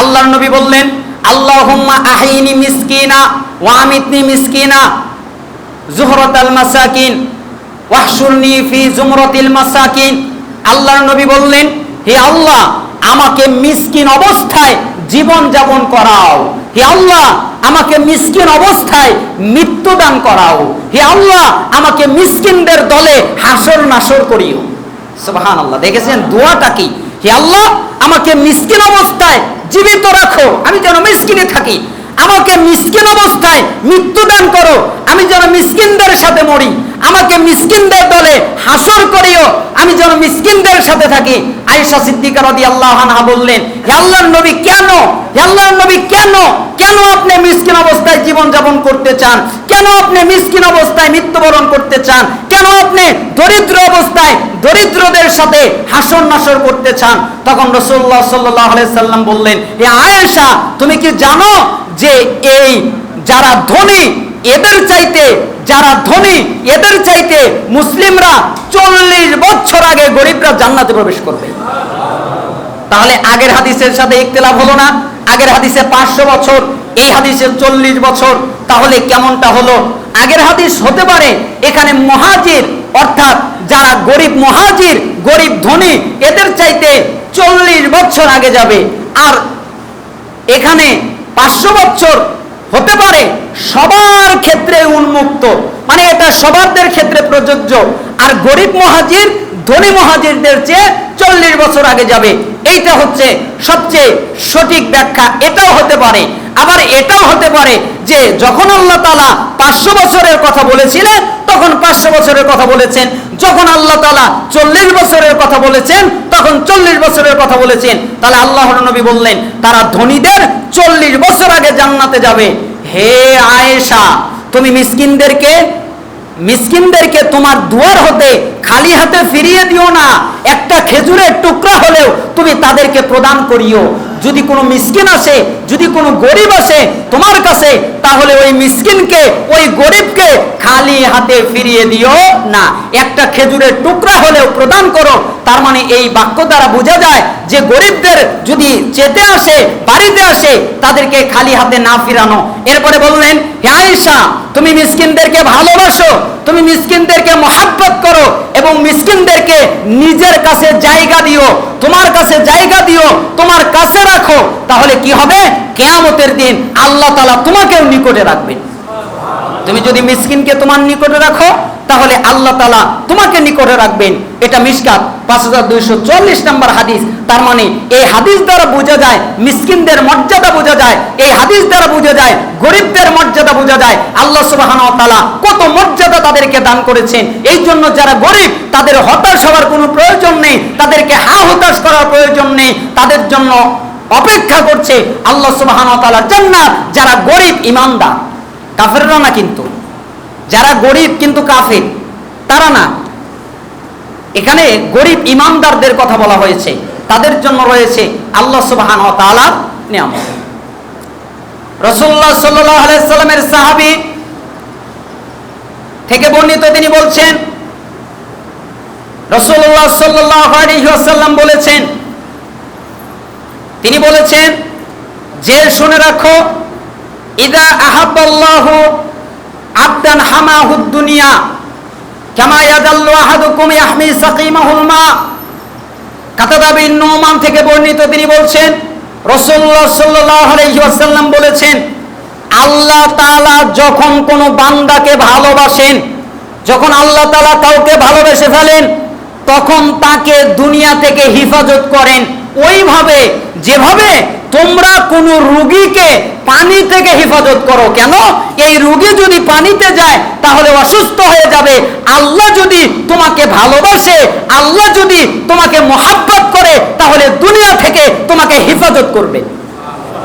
আল্লাহর নবী বললেন, আল্লাহুম্মা আহিনি মিসকিনা ওয়া আমিতনি মিসকিনা যুহরাতাল মাসাকিন ওয়াহশুরনি ফি যুমরাতিল মাসাকিন। আল্লাহর নবী বললেন, হে আল্লাহ, আমাকে মিসকিন অবস্থায় জীবন যাপন করাও। হে আল্লাহ, আমাকে মিসকিন অবস্থায় মৃত্যু দান করাও। হে আল্লাহ, আমাকে মিসকিনদের দলে হাসর নাসর করিও। সুবহানাল্লাহ, দেখেছেন দোয়াটা কি? হে আল্লাহ, আমাকে মিসকিন অবস্থায় জীবিত রাখো, আমি যেন মিসকিনে থাকি। আমাকে মিসকিন অবস্থায় মৃত্যু দান করো, আমি যেন মিসকিনদের সাথে মরি। আমাকে মিসকিনদের দলে হাসর করিও, আমি যেন মিসকিনদের সাথে থাকি। আয়েশা সিদ্দিকা রাদিয়াল্লাহু আনহা বললেন, হে আল্লাহর নবী, কেন? হে আল্লাহর নবী, কেন আপনি মিসকিন অবস্থায় জীবন যাপন করতে চান? কেন আপনি মিসকিন অবস্থায় মৃত্যুবরণ করতে চান? কেন আপনি দরিদ্র অবস্থায় দরিদ্রদের সাথে হাসর নাসর করতে চান? তখন রাসূলুল্লাহ সাল্লাল্লাহু আলাইহি সাল্লাম বললেন, হে আয়েশা, তুমি কি জানো যে এই যারা ধনী এদের চাইতে মুসলিমরা 40 বছর আগে গরিবরা জান্নাতে প্রবেশ করবে। তাহলে আগের হাদিসের সাথে ইখতিলাফ হলো না? আগের হাদিসে 500 বছর, এই হাদিসে 40 বছর। তাহলে কেমনটা হলো? আগের হাদিস হতে পারে এখানে মুহাজির, অর্থাৎ যারা গরিব মুহাজির, গরিব ধনী, এদের চাইতে 40 বছর আগে যাবে। আর এখানে 500 বছর হতে পারে সবার ক্ষেত্রে উন্মুক্ত, মানে এটা সবারদের ক্ষেত্রে প্রযোজ্য। আর গরিব মুহাজির ধনী মুহাজিরদের চেয়ে 40 বছর আগে যাবে। এইটা হচ্ছে সবচেয়ে সঠিক ব্যাখ্যা। এটাও হতে পারে, আবার এটাও হতে পারে যে যখন আল্লাহ তাআলা 500 বছরের কথা বলেছিলেন তখন 500 বছরের কথা বলেছেন, যখন আল্লাহ তাআলা 40 বছরের কথা বলেছেন তখন 40 বছরের কথা বলেছেন। তাহলে আল্লাহর নবী বললেন, তারা ধনীদের 40 বছর আগে জান্নাতে যাবে। হে আয়েশা, তুমি মিসকিনদেরকে তোমার দুয়ার হতে খালি হাতে ফিরিয়ে দিও না। একটা খেজুরের টুকরা হলেও তুমি তাদেরকে প্রদান করিও। যদি কোনো মিসকিন আসে, যদি কোনো গরিব আসে তোমার কাছে, তাহলে ওই মিসকিনকে, ওই গরিবকে খালি খালি হাতে ফিরিয়ে দিও না, একটা খেজুরের টুকরা হলেও প্রদান করো। তার মানে এই বাক্য দ্বারা বোঝা যায় যে গরিবদের যদি চেতে আসে, বাড়িতে আসে, তাদেরকে খালি হাতে না ফিরানো। এরপরে বললেন, হে আয়েশা, তুমি মিসকিনদেরকে ভালোবাসো, তুমি মিসকিনদেরকে মহাব্বত করো এবং মিসকিনদেরকে নিজের কাছে জায়গা দিও, তোমার কাছে জায়গা দিও, তোমার কাছে রাখো। তাহলে কি হবে? কিয়ামতের দিন আল্লাহ তাআলা তোমাকেও নিকটে রাখবেন। তুমি যদি মিসকিনকে তোমার নিকটে রাখো, তাহলে আল্লাহ তাআলা তোমাকে নিকটে রাখবেন। এটা মিশকাত 5244 নম্বর হাদিস। তার মানে এই হাদিস দ্বারা বোঝা যায় মিসকিনদের মর্যাদা বোঝা যায়, এই হাদিস দ্বারা বোঝা যায় গরিবদের মর্যাদা বোঝা যায়। আল্লাহ সুবহানাহু ওয়া তাআলা কত মর্যাদা তাদেরকে দান করেছেন। এই জন্য যারা গরিব তাদের হতাশ হওয়ার কোনো প্রয়োজন নেই, তাদেরকে হতাশ করার প্রয়োজন নেই, তাদের জন্য অপেক্ষা করছে আল্লাহ সুবহানাহু ওয়া তাআলার জান্নাত। যারা গরিব ইমানদার, কাফেররা না, কিন্তু যারা গরিব কিন্তু কাফের তারা না। এখানে গরিব ইমানদারদের কথা বলা হয়েছে, তাদের জন্য রয়েছে আল্লাহ সুবহানাহু ওয়া তাআলার নিয়ামত। রাসূলুল্লাহ সাল্লাল্লাহু আলাইহি সাল্লামের সাহাবী থেকে বর্ণিত, তিনি বলছেন, রাসূলুল্লাহ সাল্লাল্লাহু আলাইহি ওয়াসাল্লাম বলেছেন, তিনি বলেছেন যে শুনে রাখো, ইদা আহাব্বাল্লাহু আবদান হামাহুদ দুনিয়া কামা ইয়াদাল্লু আহাদুকুম ইয়াহমি সাকিমাহুল মা। কাতাদা বিন নুমান থেকে বর্ণিত, তিনি বলছেন, রাসূলুল্লাহ সাল্লাল্লাহু আলাইহি ওয়াসাল্লাম বলেছেন, আল্লাহ তাআলা যখন কোনো বান্দাকে ভালোবাসেন, যখন আল্লাহ তাআলা কাউকে ভালোবেসে ফেলেন, তখন তাকে দুনিয়া থেকে হেফাজত করেন ওইভাবে যেভাবে তোমরা কোনো রোগীকে পানি থেকে হেফাজত করো। কেন? এই রোগী যদি পানিতে যায় তাহলে অসুস্থ হয়ে যাবে। আল্লাহ যদি তোমাকে ভালোবাসে, আল্লাহ যদি তোমাকে মহাব্বত করে, তাহলে দুনিয়া থেকে তোমাকে হেফাজত করবে।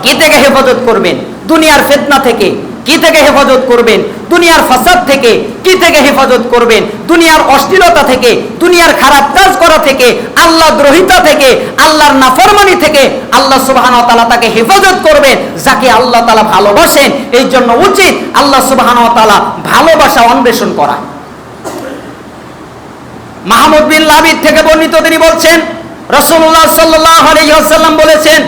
কি থেকে হেফাজত করবেন? দুনিয়ার ফিতনা থেকে। কি থেকে হেফাজত করবেন? দুনিয়ার ফাসাদ থেকে। কি থেকে হেফাজত করবেন? দুনিয়ার অশ্লীলতা থেকে, দুনিয়ার খারাপ কাজ করা থেকে, আল্লাহ দ্রোহিতা থেকে, আল্লাহর নাফরমানি থেকে। আল্লাহ সুবহানাহু ওয়া তাআলা তাকে হেফাজত করবেন যাকে আল্লাহ তাআলা ভালোবাসেন। এই জন্য উচিত আল্লাহ সুবহানাহু ওয়া তাআলা ভালোবাসা অন্বেষণ করা। মাহমুদ বিন লাবিদ থেকে বর্ণিত, তিনি বলছেন, রাসূলুল্লাহ সাল্লাল্লাহু আলাইহি ওয়াসাল্লাম বলেছেন,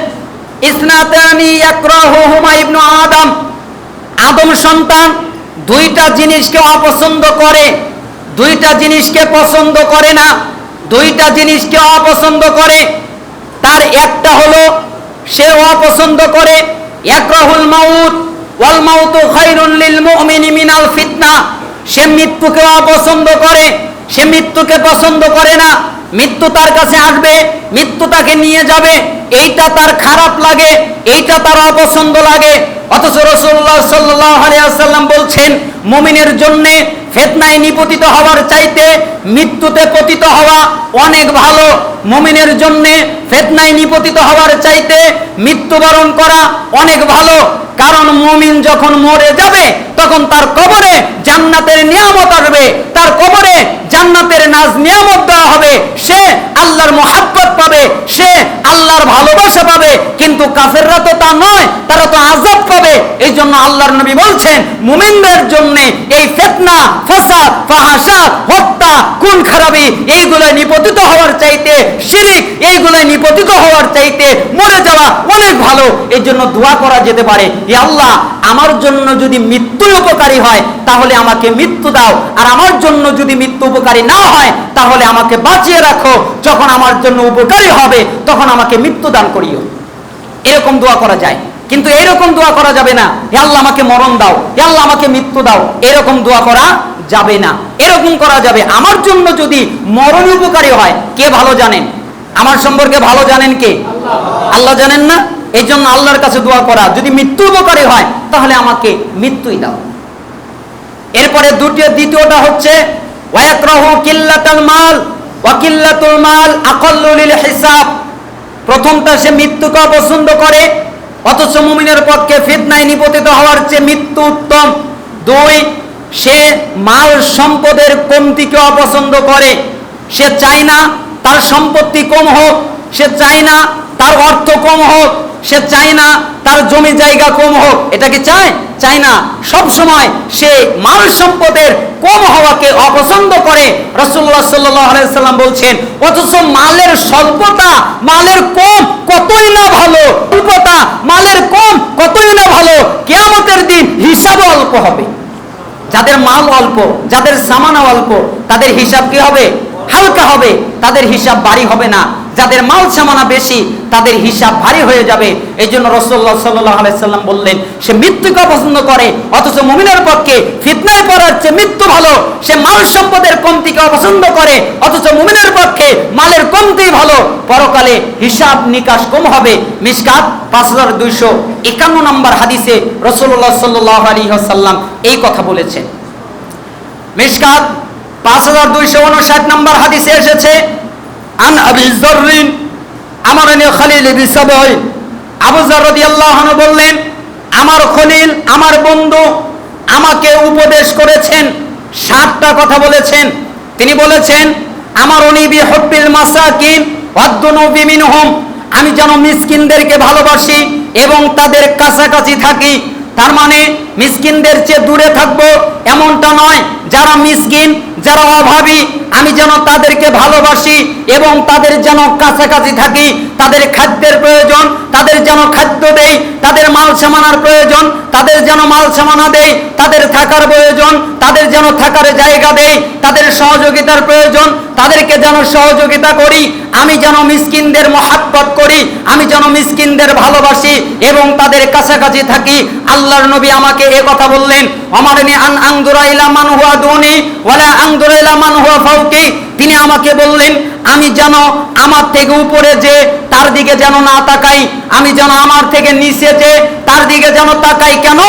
ইসনাতানি ইয়াকরাহুহুমা ইবনু আদম, আদম সন্তান দুইটা জিনিসকে অপছন্দ করে, দুইটা জিনিসকে পছন্দ করে না, দুইটা জিনিসকে অপছন্দ করে। তার একটা হলো সে অপছন্দ করে ইয়াকরাহুল মাউত ওয়াল মাউতু খায়রুন লিল মুমিনি মিনাল ফিতনা। সে মৃত্যুকে অপছন্দ করে, সে মৃত্যুকে পছন্দ করে না। মৃত্যু তার কাছে আসবে, মৃত্যু তাকে নিয়ে যাবে, এইটা তার খারাপ লাগে, এইটা তার অপছন্দ লাগে। অথচ রাসূলুল্লাহ সাল্লাল্লাহু আলাইহি ওয়াসাল্লাম বলছেন, মুমিনের জন্য ফিতনায় নিপতিত হওয়ার চাইতে মৃত্যুতে পতিত হওয়া অনেক ভালো। মুমিনের জন্য ফিতনায় নিপতিত হওয়ার চাইতে মৃত্যুবরণ করা অনেক ভালো। কারণ মুমিন যখন মরে যাবে তখন তার কবরে জান্নাতের নিয়ামত আসবে, তার কবরে জান্নাতের নাজ নিয়ামত দেওয়া হবে, সে আল্লাহর মহাব্বত পাবে, সে আল্লাহর ভালোবাসা পাবে। কিন্তু কাফেররা তো তা নয়, তারা তো আযাব পাবে। এই জন্য আল্লাহর নবী বলছেন, মুমিনদের জন্য এই ফিতনা, ফাসাদ, ফাহাশা, হত্যা, খুন খারাপি এইগুলো নিপতিত হওয়ার চাইতে, শিরক এইগুলো নিপতিত হওয়ার চাইতে মরে যাওয়া অনেক ভালো। এই জন্য দোয়া করা যেতে পারে, হে আল্লাহ, আমার জন্য যদি মৃত্যু উপকারী হয় তাহলে আমাকে মৃত্যু দাও, আর আমার জন্য যদি মৃত্যু উপকারী না হয় তাহলে আমাকে বাঁচিয়ে রাখো, যখন আমার জন্য উপকারী হবে তখন আমাকে মৃত্যু দান করিও। এরকম দোয়া করা যায়, কিন্তু এরকম দোয়া করা যাবে না, হে আল্লাহ আমাকে মরণ দাও, হে আল্লাহ আমাকে মৃত্যু দাও। এরকম দোয়া করা যাবে না। এরকম করা যাবে, আমার জন্য যদি মরণ উপকারী হয়। কে ভালো জানেন? আমার সম্পর্কে ভালো জানেন কে? আল্লাহ জানেন না? এই জন্য আল্লাহর কাছে দোয়া করা, যদি মৃত্যু উপকারী হয় তাহলে আমাকে মৃত্যুই দাও। এরপরে দ্বিতীয়টা হচ্ছে ওয়ায়াকরাহু কিল্লাতাল মাল ওয়া কিল্লাতুল মাল আকাল্লু লিল হিসাব। প্রথমটা সে মৃত্যুকে অপছন্দ করে, অথচ মুমিনের পক্ষে ফিতনায় নিপতিত হওয়ার চেয়ে মৃত্যু উত্তম। দুই, সে মাল সম্পদের কমতিকে অপছন্দ করে, সে চায় না তার সম্পত্তি কম হোক, সে চায় না তার অর্থ কম হোক, সে চায় না তার জমি জায়গা কম হোক, এটা কি চায়? চায় না। সব সময় সে মাল সম্পদের কম হওয়াকে অপছন্দ করে। রাসূলুল্লাহ সাল্লাল্লাহু আলাইহি সাল্লাম বলছেন, অথচ মালের স্বল্পতা, মালের কম কতই না ভালো, স্বল্পতা মালের কম কতই না ভালো, কিয়ামতের দিন হিসাবও অল্প হবে। যাদের মাল অল্প, যাদের সামানা অল্প, তাদের হিসাব কি হবে? হালকা হবে, তাদের হিসাব ভারী হবে না। যাদের মাল সামানা বেশি, তাদের হিসাব ভারী হয়ে যাবে। এই জন্য রাসূলুল্লাহ সাল্লাল্লাহু আলাইহি সাল্লাম বললেন, সে মৃত্যুকে পছন্দ করে, অথচ মুমিনের পক্ষে ফিতনায় পড়ার চেয়ে মৃত্যু ভালো। সে মাল সম্পদের কমতিকে অপছন্দ করে, অথচ মুমিনের পক্ষে মালের কমতি ভালো। পরকালে হিসাব নিকাশ কম হবে। মিশকাত 5251 নম্বর হাদিসে রাসূলুল্লাহ সাল্লাল্লাহু আলাইহি ওয়াসাল্লাম এই কথা বলেছেন। মিশকাত 5259 নম্বর হাদিসে এসেছে, আন আবি যররিন আমারনি খলিল বিসাবঈ, আবু যর রাদিয়াল্লাহু আনহু বললেন, আমার খলিল, আমার বন্ধু আমাকে উপদেশ করেছেন, 7টা কথা বলেছেন। তিনি বলেছেন, আমারনি বিহুব্বিল মাসাকিন ওয়াদ-দুনুবি মিনহুম, আমি যেন মিসকিনদেরকে ভালোবাসি এবং তাদের কাছাকাছি থাকি। তার মানে মিসকিনদের চেয়ে দূরে থাকবো এমনটা নয়। যারা মিসকিন, যারা অভাবী, আমি যেন তাদেরকে ভালোবাসি এবং তাদের যেন কাছাকাছি থাকি। তাদের খাদ্যের প্রয়োজন, তাদের যেন খাদ্য দেই। তাদের মাল সামানার প্রয়োজন, তাদের যেন মাল সামানা দেই। তাদের থাকার প্রয়োজন, তাদের যেন থাকার জায়গা দেই। তাদের সহযোগিতার প্রয়োজন, তাদেরকে যেন সহযোগিতা করি। আমি যেন মিসকিনদের মহাব্বত করি, আমি যেন মিসকিনদের ভালোবাসি এবং তাদের কাছাকাছি থাকি। আল্লাহর নবী আমাকে এ কথা বললেন, আমারনি আন আনদুরা ইলা মান হুয়া দুনি ওয়ালা আনদুরা ইলা মান হুয়া ফাওকি। তিনি আমাকে বললেন, আমি যেন আমার থেকে উপরে যে তার দিকে যেন না তাকাই, আমি যেন আমার থেকে নিচে যে তার দিকে যেন তাকাই। কেন?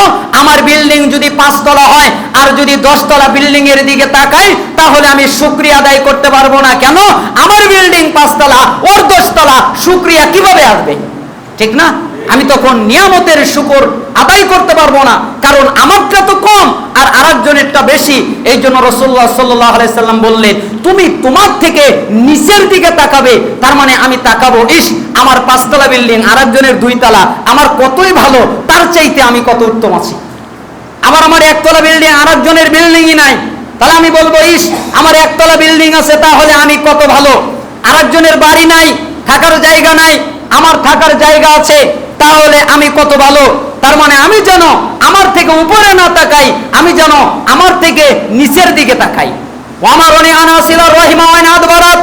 আমার বিল্ডিং যদি 5 তলা হয় আর যদি 10 তলা বিল্ডিং এর দিকে তাকাই, তাহলে আমি শুকরিয়া আদায় করতে পারবো না। কেন? আমার বিল্ডিং 5 তলা, ওর 10 তলা, শুকরিয়া কিভাবে আসবে? ঠিক না? আমি তখন নিয়ামতের শুকর আদায় করতে পারবো না, কারণ আমারটা তো কম আর আরেকজনেরটা বেশি। এই জন্য রাসূলুল্লাহ সাল্লাল্লাহু আলাইহি সাল্লাম বললেন, তুমি তোমার থেকে নিচের দিকে তাকাবে। তার মানে আমি তাকাবো, ইস আমার 5 তলা বিল্ডিং, আরেকজনের 2 তলা, আমার কতই ভালো, তার চাইতে আমি কত উত্তম আছি। আমার 1 তলা বিল্ডিং, আরেকজনের বিল্ডিংই নাই, তাহলে আমি বলবো, ইস আমার 1 তলা বিল্ডিং আছে, তাহলে আমি কত ভালো। আরেকজনের বাড়ি নাই, থাকার জায়গা নাই, আমার থাকার জায়গা আছে, তাহলে আমি কত ভালো। তার মানে আমি যেন আমার থেকে উপরে না তাকাই, আমি যেন আমার থেকে নিচের দিকে তাকাই। ওয়ামারনি আনাসিলার রহিমা ওয়া নাদবারাত,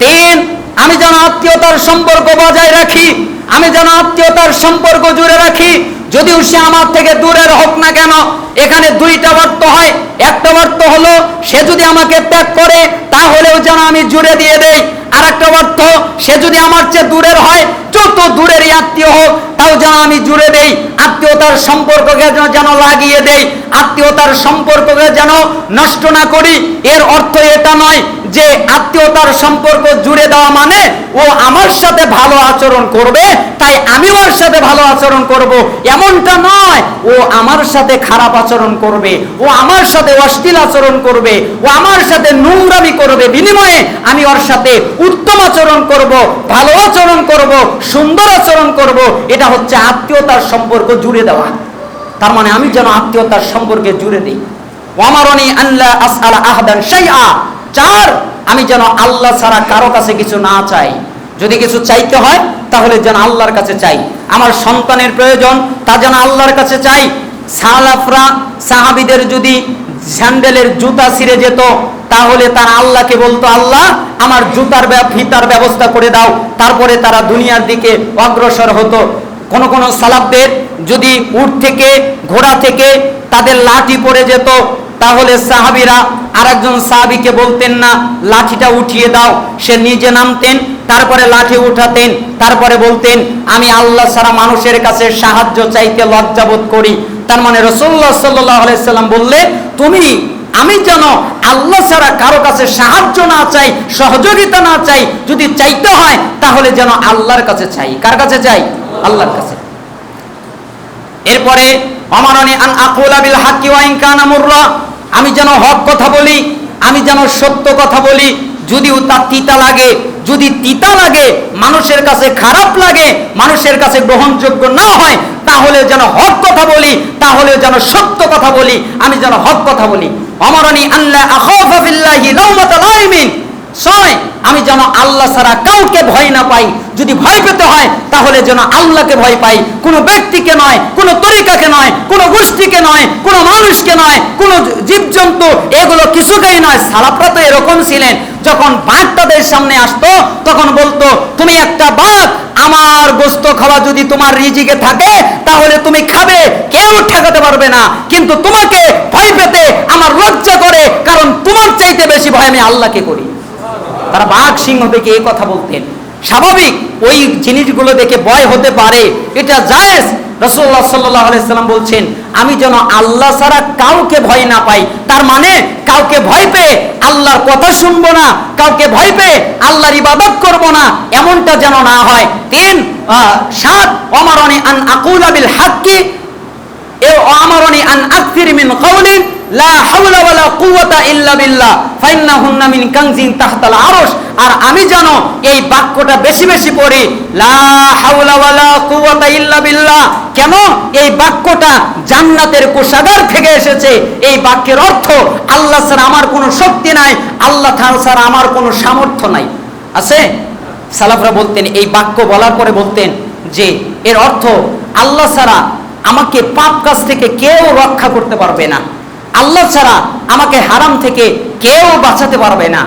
3 আমি যেন আত্মীয়তার সম্পর্ক বজায় রাখি, আমি যেন আত্মীয়তার সম্পর্ক জুড়ে রাখি। যদিও সে আমার থেকে দূরের হোক না কেন, এখানে 2টা অর্থ হয়। একটা অর্থ হলো সে যদি আমাকে ত্যাগ করে তাহলেও যেন আমি জুড়ে দিয়ে দেই। আর একটা অর্থ, সে যদি আমার চেয়ে দূরের হয়, যত দূরেরই আত্মীয় হোক, তাও যেন আমি জুড়ে দেই। আত্মীয়তার সম্পর্ককে যেন লাগিয়ে দেই, আত্মীয়তার সম্পর্ককে যেন নষ্ট না করি। এর অর্থ এটা নয় যে আত্মীয়তার সম্পর্ক জুড়ে দেওয়া মানে ও আমার সাথে ভালো আচরণ করবে তাই আমিও ওর সাথে ভালো আচরণ করব, এমনটা নয়। ও আমার সাথে খারাপ আচরণ করবে, ও আমার সাথে অশ্লীল আচরণ করবে, ও আমার সাথে নোংরামি করবে, বিনিময়ে আমি ওর সাথে উত্তম আচরণ করব, ভালো আচরণ করব, সুন্দর আচরণ করব। এটা হচ্ছে আত্মীয়তার সম্পর্ক জুড়ে দেওয়া। তার মানে আমি যেন আত্মীয়তার সম্পর্কে জুড়ে দিই। ওয়ামারনি আল্লাহ আসআলা আহাদান শাইআ, 4 আমি যেন আল্লাহ ছাড়া কারো কাছে কিছু না চাই। যদি কিছু চাইতে হয় তাহলে যেন আল্লাহর কাছে চাই। আমার সন্তানের প্রয়োজন, তা যেন আল্লাহর কাছে চাই। সালাফরা, সাহাবীদের যদি স্যান্ডেলের জুতা ছিঁড়ে যেত তাহলে তারা আল্লাহকে বলতো, আল্লাহ আমার জুতার ফিতার ব্যবস্থা করে দাও। তারপরে তারা দুনিয়ার দিকে অগ্রসর হতো। কোন কোন সালাফদের যদি উট থেকে, ঘোড়া থেকে তাদের লাঠি পড়ে যেত, তাহলে সাহাবীরা আরেকজন সাহাবীকে বলতেন না লাঠিটা উঠিয়ে দাও, সে নিজে নামতেন, তারপরে লাঠি উঠাতেন, তারপরে বলতেন আমি আল্লাহ ছাড়া মানুষের কাছে সাহায্য চাইতে লজ্জাবোধ করি। তার মানে রাসূলুল্লাহ সাল্লাল্লাহু আলাইহি সাল্লাম বললে, আমি যেন আল্লাহ ছাড়া কারো কাছে সাহায্য না চাই, সহযোগিতা না চাই। যদি চাইতে হয় তাহলে যেন আল্লাহর কাছে চাই। কার কাছে চাই? আল্লাহর কাছে। এরপরে আমারনি আন আকুলা বিল হাক্কি ওয়া ইন কানা মুররা, আমি যেন হক কথা বলি, আমি যেন সত্য কথা বলি, যদিও তা তিতা লাগে, যদি তিতা লাগে, মানুষের কাছে খারাপ লাগে, মানুষের কাছে গ্রহণযোগ্য না হয়, তাহলে যেন হক কথা বলি, তাহলে যেন সত্য কথা বলি, আমি যেন হক কথা বলি। আমারানি আল্লাহ আখাফা ফিল্লাহি লাউমাতা লাইমিন, ছয়, আমি যেন আল্লাহ ছাড়া কাউকে ভয় না পাই। যদি ভয় পেতে হয় তাহলে যেন আল্লাহকে ভয় পাই, কোনো ব্যক্তিকে নয়, কোনো তরিকাকে নয়, কোনো গোষ্ঠীকে নয়, কোনো মানুষকে নয়, কোনো জীবজন্তু, এগুলো কিছুকেই নয়। সালাফরা তো এরকম ছিলেন, যখন বাঘ তাদের সামনে আসতো তখন বলতো, তুমি একটা বাঘ, আমার গোশত খাওয়া যদি তোমার রিজিকে থাকে তাহলে তুমি খাবে, কেউ ঠেকাতে পারবে না, কিন্তু তোমাকে ভয় পেতে আমার লজ্জা করে, কারণ তোমার চাইতে বেশি ভয় আমি আল্লাহকে করি। তারা বাঘ সিংহ দেখে এই কথা বলতেন। স্বাভাবিক, ওই জিনিসগুলো দেখে ভয় হতে পারে, এটা জায়েজ। রাসূলুল্লাহ সাল্লাল্লাহু আলাইহি সাল্লাম বলছেন, আমি যেন আল্লাহ ছাড়া কাউকে ভয় না পাই। তার মানে কাউকে ভয় পেয়ে আল্লাহর কথা শুনবো না, কাউকে ভয় পেয়ে আল্লাহর ইবাদত করব না, এমনটা যেন না হয়। 3, 7, আমারানি আন আকুলা বিল হাক্কি আমারানি আন আকসির মিন কাউলিন লা হাওলা ওয়ালা কুওয়াতা ইল্লা বিল্লাহ ফাইন্নাহুন্না মিন কানজিন তাহতাল আরশ। আর আমি যেন এই বাক্যটা বেশি বেশি পড়ি, লা হাওলা ওয়ালা কুওয়াতা ইল্লা বিল্লাহ। কেন? এই বাক্যটা জান্নাতের কোষাগার থেকে এসেছে। এই বাক্যের অর্থ, আল্লাহ ছাড়া আমার কোনো শক্তি নাই, আল্লাহ ছাড়া আমার কোনো সামর্থ্য নাই। আছে? সালাফরা বলতেন, এই বাক্য বলার পরে বলতেন যে এর অর্থ, আল্লাহ ছাড়া আমাকে পাপ কাজ থেকে কেউ রক্ষা করতে পারবে না, আল্লাহ ছাড়া আমাকে হারাম থেকে কেউ বাঁচাতে পারবে না,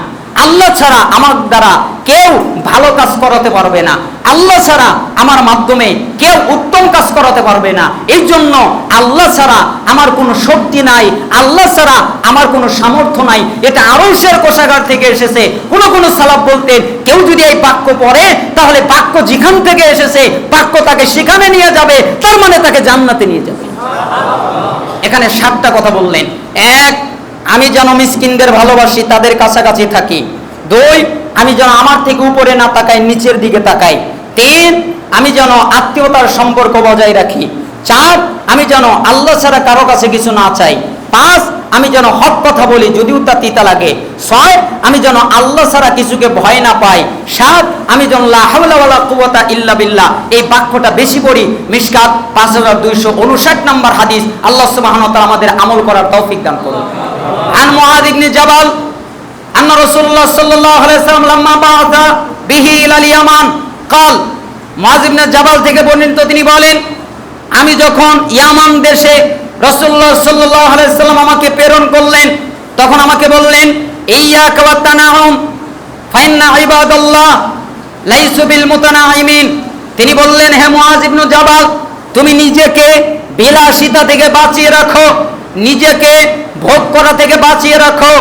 আল্লাহ ছাড়া আমার দ্বারা কেউ ভালো কাজ করাতে পারবে না, আল্লাহ ছাড়া আমার মাধ্যমে কেউ উত্তম কাজ করাতে পারবে না। এই জন্য আল্লাহ ছাড়া আমার কোনো শক্তি নাই, আল্লাহ ছাড়া আমার কোনো সামর্থ্য নাই। এটা আরশের কোষাগার থেকে এসেছে। কোন কোন সালাফ বলতেন, কেউ যদি এই বাক্য পড়ে তাহলে বাক্য যেখান থেকে এসেছে বাক্য তাকে সেখানে নিয়ে যাবে, তার মানে তাকে জান্নাতে নিয়ে যাবে। এখানে 7টা কথা বললেন। 1, আমি যেন মিসকিনদের ভালোবাসি, তাদের কাছাকাছি থাকি। 2, আমি যেন আমার থেকে উপরে না তাকাই, নিচের দিকে তাকাই। 3, আমি যেন আত্মীয়তার সম্পর্ক বজায় রাখি। 4, আমি যেন আল্লাহ ছাড়া কারো কাছে কিছু না চাই। 5, আমি যেন হক কথা বলি যদিও তা তিতা লাগে। 6, আমি যেন আল্লাহ ছাড়া কিছুকে ভয় না পাই। 7, আমি যেন লা হাওলা ওয়ালা কুওয়াতা ইল্লা বিল্লাহ, এই বাক্যটা বেশি পড়ি। মিশকাত 5259 নম্বর হাদিস। আল্লাহ সুবহানাহু ওয়া তাআলা আমাদের আমল করার তৌফিক দান করুন। আন মুআয ইবনে জাবাল আন্না রাসূলুল্লাহ সাল্লাল্লাহু আলাইহি ওয়াসাল্লাম লাম্মা বাআসা বিহি ইলাল ইয়ামান قال, মুআয ইবনে জাবাল থেকে বর্ণিত, তিনি বলেন, আমি যখন ইয়ামান দেশে রাসূলুল্লাহ সাল্লাল্লাহু আলাইহি ওয়াসাল্লাম আমাকে প্রেরণ করলেন, তখন আমাকে বললেন, ইয়্যাকা ওয়াত তানাউম ফাইন্না ইবাদাল্লাহ লাইসু বিল মুতানাইমিন। তিনি বললেন, হে মুআয ইবনে জাবাল, তুমি নিজেকে বিলাসিতা থেকে বাঁচিয়ে রাখো, নিজেকে ভোগ করা থেকে বাঁচিয়ে রাখো,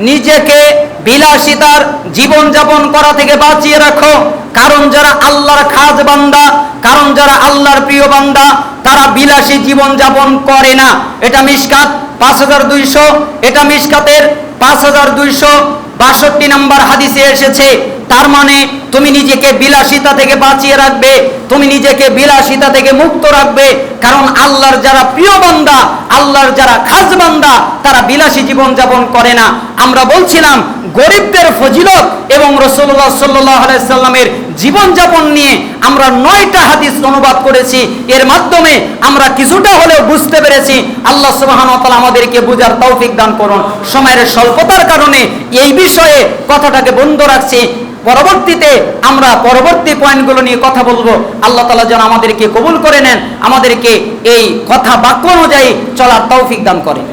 নিজেকে বিলাসিতার জীবন যাপন করা থেকে বাঁচিয়ে রাখো। কারণ যারা আল্লাহর খাস বান্দা, কারণ যারা আল্লাহর প্রিয় বান্দা, তারা বিলাসী জীবন যাপন করে না। এটা মিশকাত 5200, এটা মিশকাতের 5262 নম্বর হাদিসে এসেছে। তার মানে তুমি নিজেকে বিলাসিতা থেকে বাঁচিয়ে রাখবে, তুমি নিজেকে বিলাসিতা থেকে মুক্ত রাখবে। কারণ আল্লাহর যারা প্রিয় বান্দা, আল্লাহর যারা খাস বান্দা, তারা বিলাসী জীবন যাপন করে না। আমরা বলছিলাম গরিবদের ফজিলত এবং রাসূলুল্লাহ সাল্লাল্লাহু আলাইহি সাল্লামের জীবন যাপন নিয়ে আমরা 9টা হাদিস অনুবাদ করেছি। এর মাধ্যমে আমরা কিছুটা হলেও বুঝতে পেরেছি। আল্লাহ সুবহানাহু ওয়া তাআলা আমাদেরকে বুঝার তৌফিক দান করুন। সময়ের স্বল্পতার কারণে এই বিষয়ে কথাটাকে বন্ধ রাখছি। পরবর্তীতে আমরা পরবর্তী পয়েন্টগুলো নিয়ে কথা বলবো। আল্লাহ তাআলা যেন আমাদেরকে কবুল করে নেন, আমাদেরকে এই কথা বাক্য অনুযায়ী চলার তৌফিক দান করেন।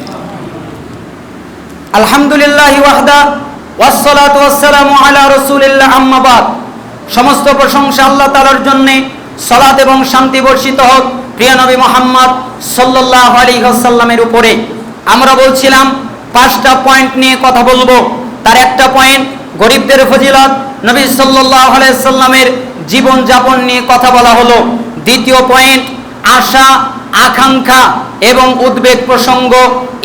আলহামদুলিল্লাহি ওয়াহদা ওয়াসসালাতু ওয়াসসালামু আলা রাসূলিল্লাহ, আম্মা বাদ। সমস্ত প্রশংসা আল্লাহ তাআলার জন্য, সালাত এবং শান্তি বর্ষিত হোক প্রিয় নবী মুহাম্মদ সাল্লাল্লাহু আলাইহি ওয়াসাল্লামের উপরে। আমরা বলছিলাম 5টা পয়েন্ট নিয়ে কথা বলবো। তার একটা পয়েন্ট গরিবদের ফজিলত, নবী সাল্লাল্লাহু আলাইহি ওয়াসাল্লামের জীবন যাপন নিয়ে কথা বলা হলো। দ্বিতীয় পয়েন্ট আশা, আকাঙ্ক্ষা এবং উদ্বেগ প্রসঙ্গ,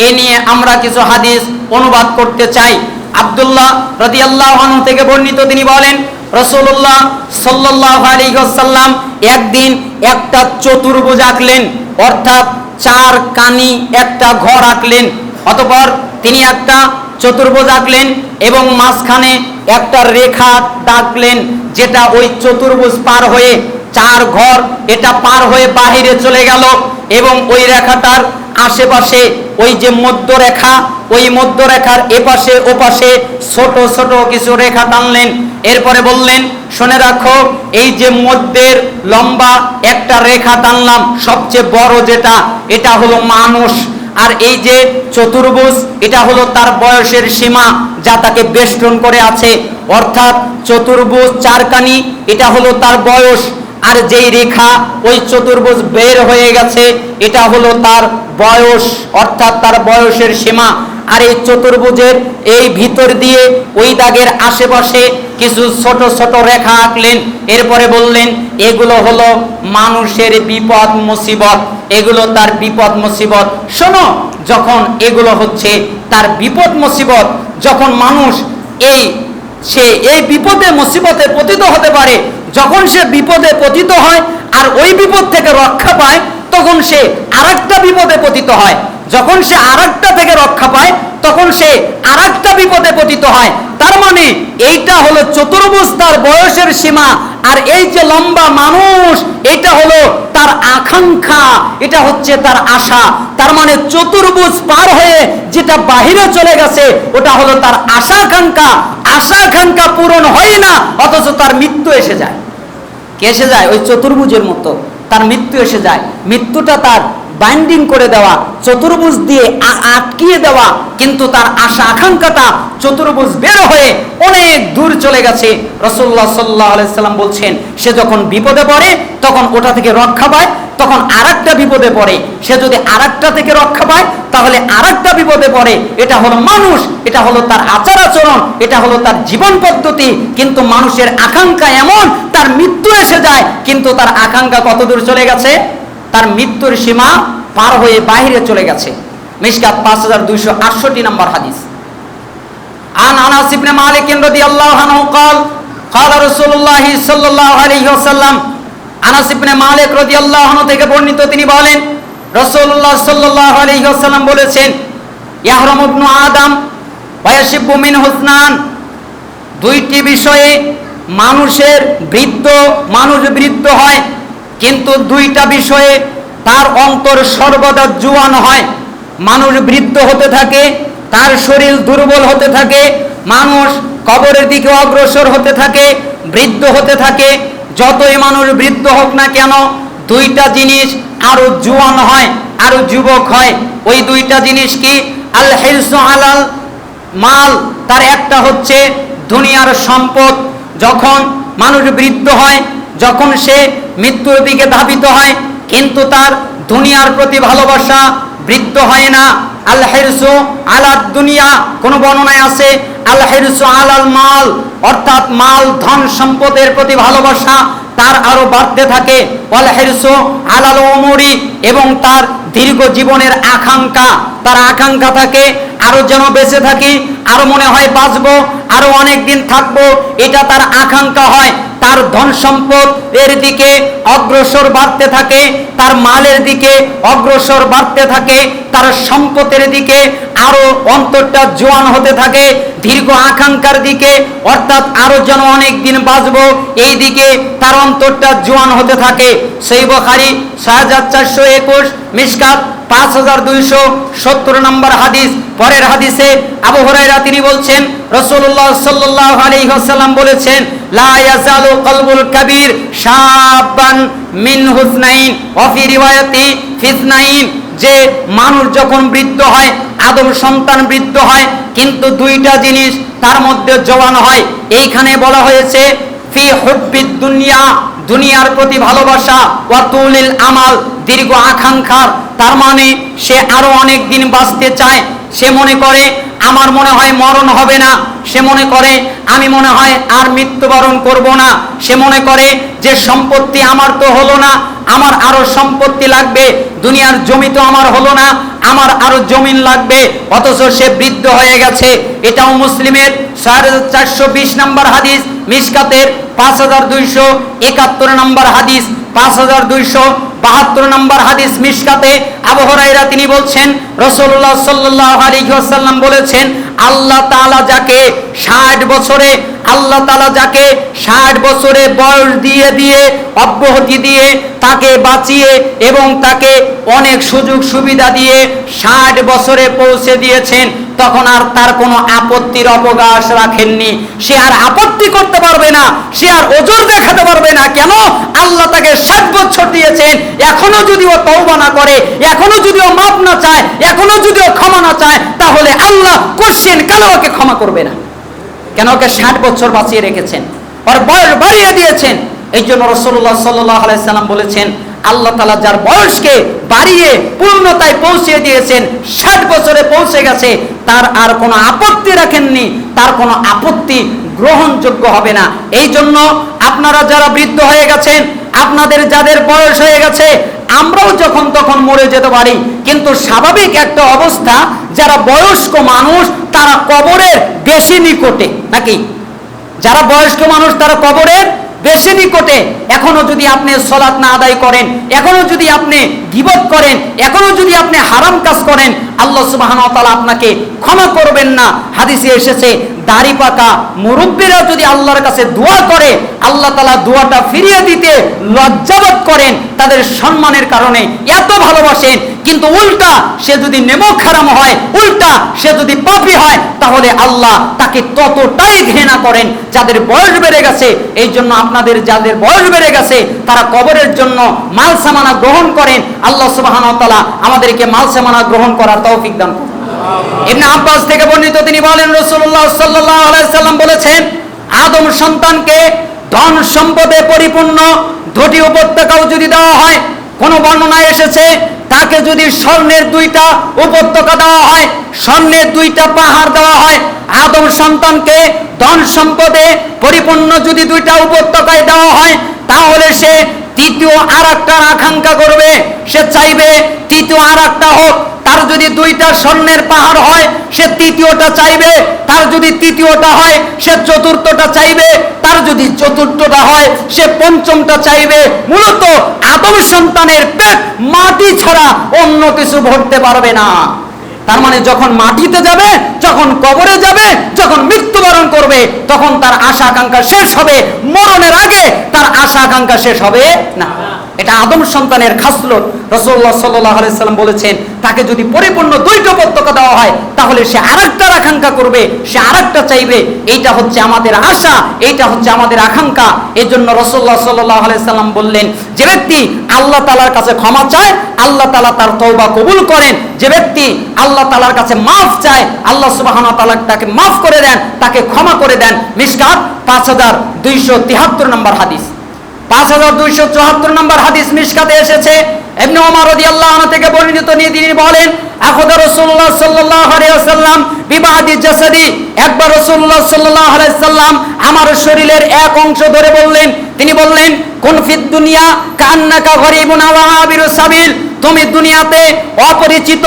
এ নিয়ে আমরা কিছু হাদিস অনুবাদ করতে চাই। আব্দুল্লাহ রাদিয়াল্লাহু আনহু থেকে বর্ণিত, তিনি বলেন, রাসূলুল্লাহ সাল্লাল্লাহু আলাইহি ওয়াসাল্লাম একদিন একটা চতুর্ভুজ আঁকলেন, অর্থাৎ 4 কানি একটা ঘর আঁকলেন। অতঃপর তিনি একটা চতুর্ভুজ আঁকলেন এবং মাঝখানে একটা রেখা ডাকলেন, যেটা ওই চতুর্ভুজ পার হয়ে 4 ঘর এটা পার হয়ে বাহিরে চলে গেল, এবং ওই রেখাটার আশেপাশে ওই যে মধ্যরেখা, ওই মধ্যরেখার এপাশে ওপাশে ছোট ছোট কিছু রেখা টানলেন। এরপরে বললেন, শুনে রাখো, এই যে মধ্যের লম্বা একটা রেখা টানলাম, সবচেয়ে বড় যেটা, এটা হলো মানুষ। আর এই যে চতুর্ভুজ, এটা হলো তার বয়সের সীমা, যা তাকে বেষ্টন করে আছে। অর্থাৎ চতুর্ভুজ 4 কানি, এটা হলো তার বয়স। আর যেই রেখা ওই চতুর্ভুজ বের হয়ে গেছে, এটা হলো তার বয়স, অর্থাৎ তার বয়সের সীমা। আর এই চতুর্ভুজের এই ভিতর দিয়ে ওই দাগের আশেপাশে কিছু ছোট ছোট রেখা আঁকলেন। এরপরে বললেন, এগুলো হলো মানুষের বিপদ মুসিবত, এগুলো তার বিপদ মুসিবত। শোনো, যখন এগুলো হচ্ছে তার বিপদ মুসিবত, যখন মানুষ সে এই বিপদে মুসিবতে পতিত হতে পারে, যখন সে বিপদে পতিত হয় আর ওই বিপদ থেকে রক্ষা পায়, তখন সে আরেকটা বিপদে পতিত হয়। যখন সে আরেকটা থেকে রক্ষা পায়, তখন সে আরেকটা বিপদে পতিত হয়। তার মানে এইটা হলো চতুর্ভুজ তার বয়সের সীমা, আর এই যে লম্বা মানুষ, এটা হলো তার আকাঙ্ক্ষা, এটা হচ্ছে তার আশা। তার মানে চতুর্ভুজ পার হয়ে যেটা বাহিরে চলে গেছে, ওটা হলো তার আশা আকাঙ্ক্ষা। আশা আকাঙ্ক্ষা পূরণ হয় না, অথচ তার মৃত্যু এসে যায়। কে এসে যায়? ওই চতুর্ভুজের মতো তার মৃত্যু এসে যায়। মৃত্যুটা তার বাইন্ডিং করে দেওয়া, চতুর্ভুজ দিয়ে আটকিয়ে দেওয়া, কিন্তু তার আশা আকাঙ্ক্ষাটা চতুর্ভুজ বের হয়ে অনেক দূর চলে গেছে। রাসূলুল্লাহ সাল্লাল্লাহু আলাইহি সাল্লাম বলছেন, সে যখন বিপদে পড়ে তখন ওটা থেকে রক্ষা পায়, তখন আরেকটা বিপদে পড়ে। সে যদি আরেকটা থেকে রক্ষা পায়, তাহলে আরেকটা বিপদে পড়ে। এটা হলো মানুষ, এটা হলো তার আচার আচরণ, এটা হলো তার জীবন পদ্ধতি। কিন্তু মানুষের আকাঙ্ক্ষা এমন, তার মৃত্যু এসে যায়, কিন্তু তার আকাঙ্ক্ষা কত দূর চলে গেছে? তার মৃত্যুর সীমা পার হয়ে বাইরে চলে গেছে। মিশকাত 5268 নম্বর হাদিস। আন আনাস ইবনে মালিক রাদিয়াল্লাহু আনহু قال قال رسول الله صلى الله عليه وسلم। আনাস ইবনে মালিক রাদিয়াল্লাহু আনহু থেকে বর্ণিত, তিনি বলেন, রাসূলুল্লাহ সাল্লাল্লাহু আলাইহি ওয়াসাল্লাম বলেছেন, ইয়াহরামু ইবনু আদম ওয়া ইয়াশিবু মিন হুসনান। দুইটি বিষয়ে মানুষ বৃদ্ধ হয়, কিন্তু দুইটা বিষয়ে তার অন্তর সর্বদা জুয়ান হয়। মানুষ বৃদ্ধ হতে থাকে, তার শরীর দুর্বল হতে থাকে, মানুষ কবরের দিকে অগ্রসর হতে থাকে, বৃদ্ধ হতে থাকে। যতই মানুষ বৃদ্ধ হোক না কেন, দুইটা জিনিস আরো জুয়ান হয়, আরো যুবক হয়। ওই দুইটা জিনিস কি? আল হিরসু আলাল মাল, তার একটা হচ্ছে দুনিয়ার সম্পদ। যখন মানুষ বৃদ্ধ হয়, যখন সে মৃত্যুর দিকে ধাবিত হয়, কিন্তু তার দুনিয়ার প্রতি ভালোবাসা বৃদ্ধ হয় না। আল হিরসু আলাদ দুনিয়া, কোন বর্ণনায় আছে আল হিরসু আলাল মাল, অর্থাৎ মাল ধন সম্পদের প্রতি ভালোবাসা তার আরো বাড়তে থাকে। ওয়াল হিরসু আলাল উমরি, এবং তার দীর্ঘ জীবনের আকাঙ্ক্ষা, তার আকাঙ্ক্ষা থাকে আরো যেন বেঁচে থাকি, আরো মনে হয় বাঁচবো, আরো অনেক দিন থাকবো, এটা তার আকাঙ্ক্ষা হয়। তার ধন সম্পদ এর দিকে অগ্রসর বাড়তে থাকে, তার মালের দিকে অগ্রসর বাড়তে থাকে, তার সম্পদের দিকে আরো অন্তরটা জোয়ান হতে থাকে, দীর্ঘ আকাঙ্ক্ষার দিকে, অর্থাৎ আরো যেন অনেক দিন বাঁচবো, এই দিকে তার অন্তরটা জোয়ান হতে থাকে। সহিহ বুখারী 6421, মিশকাত 5270 নম্বর হাদিস। পরের হাদিসে আবু হুরায়রা তিনি বলছেন, রাসূলুল্লাহ সাল্লাল্লাহু আলাইহি ওয়াসাল্লাম বলেছেন, লা ইয়াজালু কলবুল কাবীর শাবান মিন হুসনাইন ওয়া ফি রিওয়ায়াতি ফিসনাইন। যে মানুষ যখন বৃদ্ধ হয়, আদম সন্তান বৃদ্ধ হয়, কিন্তু দুইটা জিনিস তার মধ্যে জওয়ান হয়। এইখানে বলা হয়েছে ফি হুব্বিদ দুনিয়া, দুনিয়ার প্রতি ভালোবাসা, ওয়া তুলিল আমাল, দীর্ঘ আকাঙ্ক্ষার। তার মানে সে আরো অনেক দিন বাঁচতে চায়। সে মনে করে আমার মনে হয় মরণ হবে না, সে মনে করে আমি মনে হয় আর মৃত্যুবরণ করব না, সে মনে করে যে সম্পত্তি আমার তো হলো না, আমার আরো সম্পত্তি লাগবে, দুনিয়ার জমি তো আমার হলো না, আমার আরো জমিন লাগবে, অথচ সে বৃদ্ধ হয়ে গেছে। এটাও মুসলিমের 4420 নম্বর হাদিস, মিশকাতের 5271 নম্বর হাদিস, 5272 নম্বর হাদিস মিশকাতে আবু হুরায়রা তিনি বলছেন রাসূলুল্লাহ সাল্লাল্লাহু আলাইহি ওয়াসাল্লাম বলেছেন, আল্লাহ তাআলা যাকে 60 বছরে আল্লাহ তাআলা যাকে 60 বছরে বয়স দিয়ে দিয়ে অব্যাহতি দিয়ে তাকে বাঁচিয়ে এবং তাকে অনেক সুযোগ সুবিধা দিয়ে 60 বছরে পৌঁছে দিয়েছেন, তখন আর তার কোনো আপত্তির অবকাশ রাখেননি। সে আর আপত্তি করতে পারবে না, সে আর ওজর দেখাতে পারবে না। কেন? আল্লাহ তাকে 60 বছর দিয়েছেন। এখনো যদি ও তওবা না করে, এখনো যদি ও মাফ না চায়, এখনো যদি ও ক্ষমা না চায়, তাহলে আল্লাহ কোশ্চেন কেন ওকে ক্ষমা করবে না? কেন? ওকে 60 বছর বাঁচিয়ে রেখেছেন, ওর বয়স বাড়িয়ে দিয়েছেন। এই জন্য রাসূলুল্লাহ সাল্লাল্লাহু আলাইহি সাল্লাম বলেছেন, আল্লাহ তাআলা যার বয়সকে বাড়িয়ে পূর্ণতায় পৌঁছে দিয়েছেন, 60 বছরে পৌঁছে গেছে, তার আর কোনো আপত্তি রাখেননি, তার কোনো আপত্তি গ্রহণযোগ্য হবে না। এই জন্য আপনারা যারা বৃদ্ধ হয়ে গেছেন, আপনাদের যাদের বয়স হয়ে গেছে, আমরাও যখন তখন মরে যেতে পারি, কিন্তু স্বাভাবিক একটা অবস্থা, যারা বয়স্ক মানুষ তারা কবরের বেশি নিকটে, নাকি? যারা বয়স্ক মানুষ তারা কবরের বেশি নিকটে। এখনো যদি আপনি সালাত না আদায় করেন, এখনো যদি আপনি গীবত করেন, এখনো যদি আপনি হারাম কাজ করেন, আল্লাহ সুবহানাহু ওয়া তাআলা আপনাকে ক্ষমা করবেন না। হাদিসে এসেছে, দাড়ি পাকা মুরব্বীরা যদি আল্লাহর কাছে দোয়া করে, আল্লাহ তাআলা দোয়াটা ফিরিয়ে দিতে লজ্জাবোধ করেন, তাদের সম্মানের কারণে এত ভালোবাসেন। কিন্তু উল্টা সে যদি নেমক হারাম হয়, উল্টা সে যদি পাপী হয়, তাহলে আল্লাহ তাকে ততটাই ঘৃণা করেন যাদের বয়স বেড়ে গেছে। এই জন্য আপনাদের যাদের বয়স বেড়ে গেছে তারা কবরের জন্য মাল সামানা গ্রহণ করেন। আল্লাহ সুবহানাহু ওয়া তাআলা আমাদেরকে মাল সামানা গ্রহণ করার তৌফিক দান করুন। ইবনে আব্বাস থেকে বর্ণিত, তিনি বলেন রাসূলুল্লাহ সাল্লাল্লাহু আলাইহি সাল্লাম বলেছেন, আদম সন্তানকে ধন সম্পদে পরিপূর্ণ 2টি উপত্যকাও যদি দেওয়া হয়, কোন বর্ণনায় এসেছে তাকে যদি স্বর্ণের 2টা উপত্যকা দেওয়া হয়, স্বর্ণের 2টা পাহাড় দেওয়া হয়, আদম সন্তানকে ধন সম্পদে পরিপূর্ণ যদি 2টা উপত্যকায় দেওয়া হয়, তাহলে সে তৃতীয় আরেকটার আকাঙ্ক্ষা করবে, সে চাইবে তৃতীয় আরেকটা হোক। তার যদি 2টা স্বর্ণের পাহাড় হয়, সে তৃতীয়টা চাইবে। তার যদি তৃতীয়টা হয়, সে চতুর্থটা চাইবে। তার যদি চতুর্থটা হয়, সে পঞ্চমটা চাইবে। মূলত আদম সন্তানের পেট মাটি ছাড়া অন্য কিছু ভরতে পারবে না। তার মানে যখন মাটিতে যাবে, যখন কবরে যাবে, যখন মৃত্যুবরণ করবে, তখন তার আশা আকাঙ্ক্ষা শেষ হবে। মরণের আগে তার আশা আকাঙ্ক্ষা শেষ হবে না। এটা আদম সন্তানের খাসলত। রাসূলুল্লাহ সাল্লাল্লাহু আলাইহি সাল্লাম বলেছেন, তাকে যদি পরিপূর্ণ 2টা উপত্যকা দেওয়া হয়, তাহলে সে আরেকটার আকাঙ্ক্ষা করবে, সে আরেকটা চাইবে। এইটা হচ্ছে আমাদের আশা, এইটা হচ্ছে আমাদের আকাঙ্ক্ষা। এই জন্য রাসূলুল্লাহ সাল্লাল্লাহু আলাইহি সাল্লাম বললেন, যে ব্যক্তি আল্লাহ তাআলার কাছে ক্ষমা চায়, আল্লাহ তাআলা তার তওবা কবুল করেন। যে ব্যক্তি আল্লাহ তাআলার কাছে মাফ চায়, আল্লাহ সুবহানাহু ওয়া তাআলা তাকে মাফ করে দেন, তাকে ক্ষমা করে দেন। মিশকাত 5273 নম্বর হাদিস। 5274 নম্বর হাদিস মিশকাতে এসেছে। ইবনে ওমর রাদিয়াল্লাহু আনহু থেকে বর্ণিত, তিনি বলেন, আখাযা রাসূলুল্লাহ সাল্লাল্লাহু আলাইহি ওয়াসাল্লাম বিবাদি জাসাদি, একবার রাসূলুল্লাহ সাল্লাল্লাহু আলাইহি ওয়াসাল্লাম আমার শরীরের এক অংশ ধরে বললেন, তিনি বললেন, কুন ফিদ দুনিয়া কান্নাকা গরিবুন ওয়া আবিরুস সাবিল, তুমি দুনিয়াতে অপরিচিত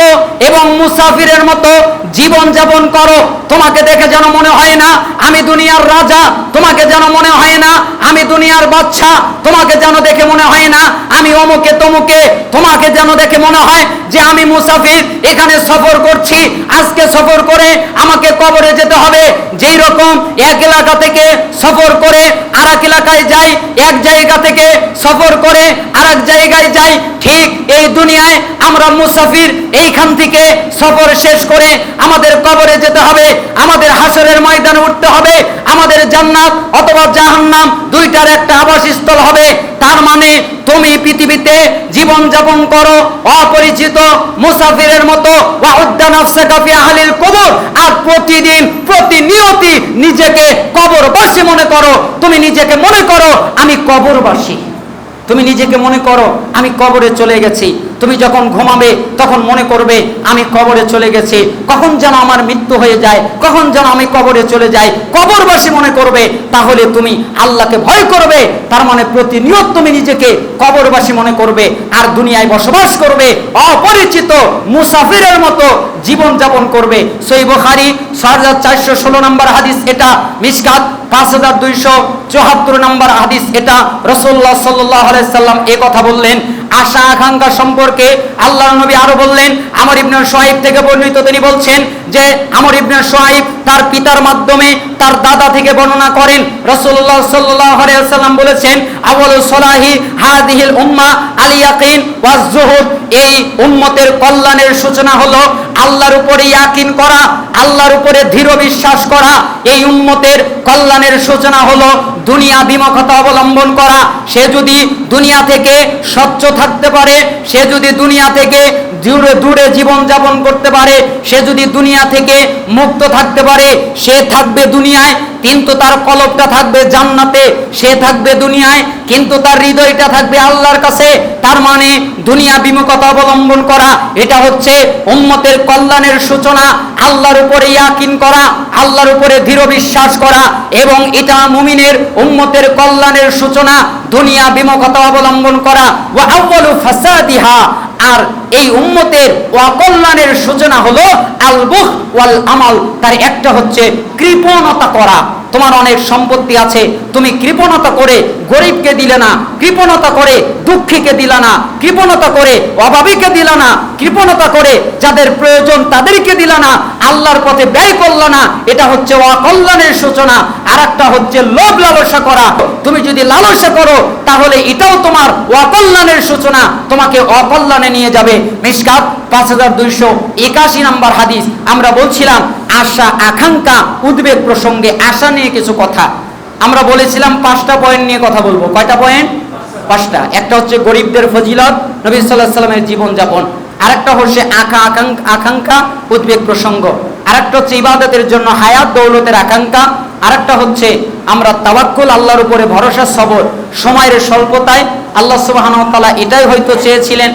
এবং মুসাফিরের মতো জীবন যাপন করো। তোমাকে দেখে যেন মনে হয় না আমি দুনিয়ার রাজা, তোমাকে যেন মনে হয় না আমি দুনিয়ার বাদশা, তোমাকে যেন দেখে মনে হয় না আমি অমুকে তমুকে, তোমাকে যেন দেখে মনে হয় যে আমি মুসাফির, এখানে সফর করছি, আজকে সফর করে আমাকে কবরে যেতে হবে। যেই রকম এক এলাকা থেকে সফর করে আরেক এলাকায় যাই, এক জায়গা থেকে সফর করে আরেক জায়গায় যাই, ঠিক এই দুনিয়ায় আমরা মুসাফির। এইখান থেকে সফর শেষ করে আমাদের কবরে যেতে হবে, আমাদের হাসরের ময়দানে উঠতে হবে, আমাদের জান্নাত অথবা জাহান্নাম 2টার একটা আবাসস্থল হবে। তার মানে তুমি পৃথিবীতে জীবন যাপন করো অপরিচিত মুসাফিরের মতো, ওয়া উদ্দা নাফসাকা ফি আহলিল কবর, আর প্রতিদিন প্রতিনিয়তি নিজেকে কবরবাসী মনে করো। তুমি নিজেকে মনে করো আমি কবরবাসী, তুমি নিজেকে মনে করো আমি কবরে চলে গেছি। তুমি যখন ঘুমাবে তখন মনে করবে আমি কবরে চলে গেছি, কখন যেন আমার মৃত্যু হয়ে যায়, কখন যেন আমি কবরে চলে যাই, কবরবাসী মনে করবে। তাহলে তুমি আল্লাহকে ভয় করবে। তার মানে প্রতিনিয়ত তুমি নিজেকে কবরবাসী মনে করবে, আর দুনিয়ায় বসবাস করবে অপরিচিত মুসাফিরের মতো জীবন যাপন করবে। সহিহ বুখারী 6416 নম্বর হাদিস এটা, মিশকাত 5274 নম্বর হাদিস এটা। রাসূলুল্লাহ সাল্লাল্লাহু আলাইহি সাল্লাম এই কথা বললেন, আশা আকাঙ্ক্ষা সম্পর্কে আল্লাহর নবী আরো বললেন, আমর ইবনে শুআইব থেকে বর্ণিত, তিনি বলছেন যে আমর ইবনে শুআইব তার পিতার মাধ্যমে তার দাদা থেকে বর্ণনা করেন, রাসূলুল্লাহ সাল্লাল্লাহু আলাইহি ওয়াসাল্লাম বলেছেন, আউয়ালু সলাহি হাদিহিল উম্মাহ আল ইয়াকিন ওয়াজ যুহুদ, এই উম্মতের কল্যাণের সূচনা হলো আল্লাহর উপরে ইয়াকিন করা, আল্লাহর উপরে দৃঢ় বিশ্বাস করা। এই উম্মতের কল্যাণের সূচনা হলো দুনিয়া বিমুখতা অবলম্বন করা। সে যদি দুনিয়া থেকে স্বচ্ছ থাকতে পারে, সে যদি দুনিয়া থেকে দূরে দূরে জীবন যাপন করতে পারে, সে যদি দুনিয়া থেকে মুক্ত থাকতে পারে, সে থাকবে দুনিয়ায় কিন্তু তার কলবটা থাকবে জান্নাতে, সে থাকবে দুনিয়ায় কিন্তু তার হৃদয়টা থাকবে আল্লাহর কাছে। তার মানে দুনিয়া বিমুখতা অবলম্বন করা, এটা হচ্ছে উম্মতের কল্যাণের সূচনা। আল্লাহর উপরে ইয়াকিন করা, আল্লাহর উপরে দৃঢ় বিশ্বাস করা, এবং এটা মুমিনের উম্মতের কল্যাণের সূচনা, দুনিয়া বিমুখতা অবলম্বন করা। ওয়া আউয়ালু ফাসাদিহা, আর এই উম্মতের অকল্যাণের সূচনা হলো আল বুখ ওয়াল আমাল, তার একটা হচ্ছে কৃপণতা করা। তোমার অনেক সম্পত্তি আছে, তুমি কৃপণতা করে গরিবকে দিলে না, কৃপণতা করে দুঃখীকে দিলা না, কৃপণতা করে অভাবীকে দিলা না, কৃপণতা করে যাদের প্রয়োজন তাদেরকে দিলা না, আল্লাহর পথে ব্যয় করলা না, এটা হচ্ছে অকল্যাণের সূচনা। আর একটা হচ্ছে লোভ লালসা করা, তুমি যদি লালসা করো তাহলে এটাও তোমার অকল্যাণের সূচনা, তোমাকে অকল্যাণে নিয়ে যাবে। মিশকাত 5281 নম্বর হাদিস। আমরা বলছিলাম আশা আকাঙ্ক্ষা উদ্বেগ প্রসঙ্গে আশা নিয়ে কিছু কথা আমরা বলেছিলাম, 5টা পয়েন্ট নিয়ে কথা বলবো। কয়টা পয়েন্ট? 5টা। একটা হচ্ছে গরিবদের ফজিলত, নবী সাল্লাল্লাহু আলাইহি ওয়াসাল্লামের জীবনযাপন, আরেকটা হচ্ছে আকাঙ্ক্ষা উদ্বেগ প্রসঙ্গ, আরেকটা হচ্ছে ইবাদতের জন্য হায়াত দৌলতের আকাঙ্ক্ষা, আরেকটা হচ্ছে আমরা তাওয়াক্কুল, আল্লাহর উপরে ভরসা, সবর। সময়ের স্বল্পতায় আল্লাহ সুবহানাহু ওয়া তাআলা এটাই হয়তো চেয়েছিলেন,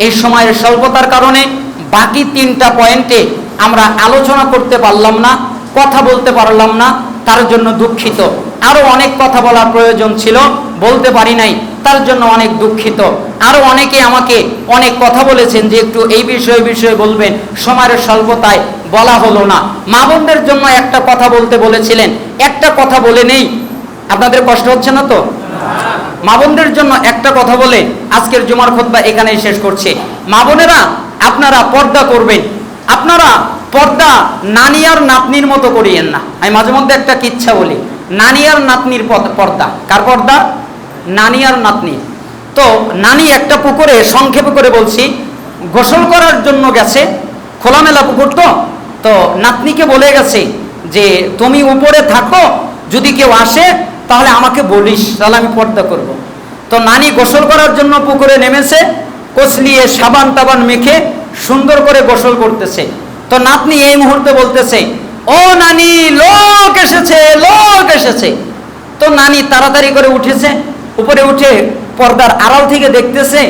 এই সময়ের স্বল্পতার কারণে বাকি 3টা পয়েন্টে আমরা আলোচনা করতে পারলাম না, কথা বলতে পারলাম না, তার জন্য দুঃখিত। আরো অনেক কথা বলার প্রয়োজন ছিল, বলতে পারি নাই, তার জন্য অনেক দুঃখিত। আরো অনেকে আমাকে অনেক কথা বলেছেন যে একটু এই বিষয়ে বলবেন, সময়ের স্বল্পতায় বলা হলো না। মা বোনদের জন্য একটা কথা বলতে বলেছিলেন, একটা কথা বলে নেই, আপনাদের কষ্ট হচ্ছে না তো? মা বোনদের জন্য একটা কথা বলে আজকের জুমার খুতবা এখানেই শেষ করছে। মা বোনেরা, আপনারা পর্দা করবেন, আপনারা পর্দা নানি আর নাতনির মতো করিয়েন না। আমি মাঝে মধ্যে একটা কিচ্ছা বলি, নানি আর নাতনির পর্দা। কার পর্দা? নানি আর নাতনি। তো নানি একটা পুকুরে, সংক্ষেপে করে বলছি, গোসল করার জন্য গেছে, খোলামেলা পুকুর, তো নাতনিকে বলে গেছে যে তুমি উপরে থাকো, যদি কেউ আসে তাহলে আমাকে বলিস, তাহলে আমি পর্দা করব। তো নানি গোসল করার জন্য পুকুরে নেমেছে, কচলিয়ে সাবান টাবান মেখে সুন্দর করে গোসল করতেছে। তো নাতনি এই মুহূর্তে বলতেছে, ও নানি, লোক এসেছে, লোক এসেছে। তো নানি তাড়াতাড়ি করে উঠেছে, উপরে উঠে পর্দার আড়াল থেকে দেখতেছে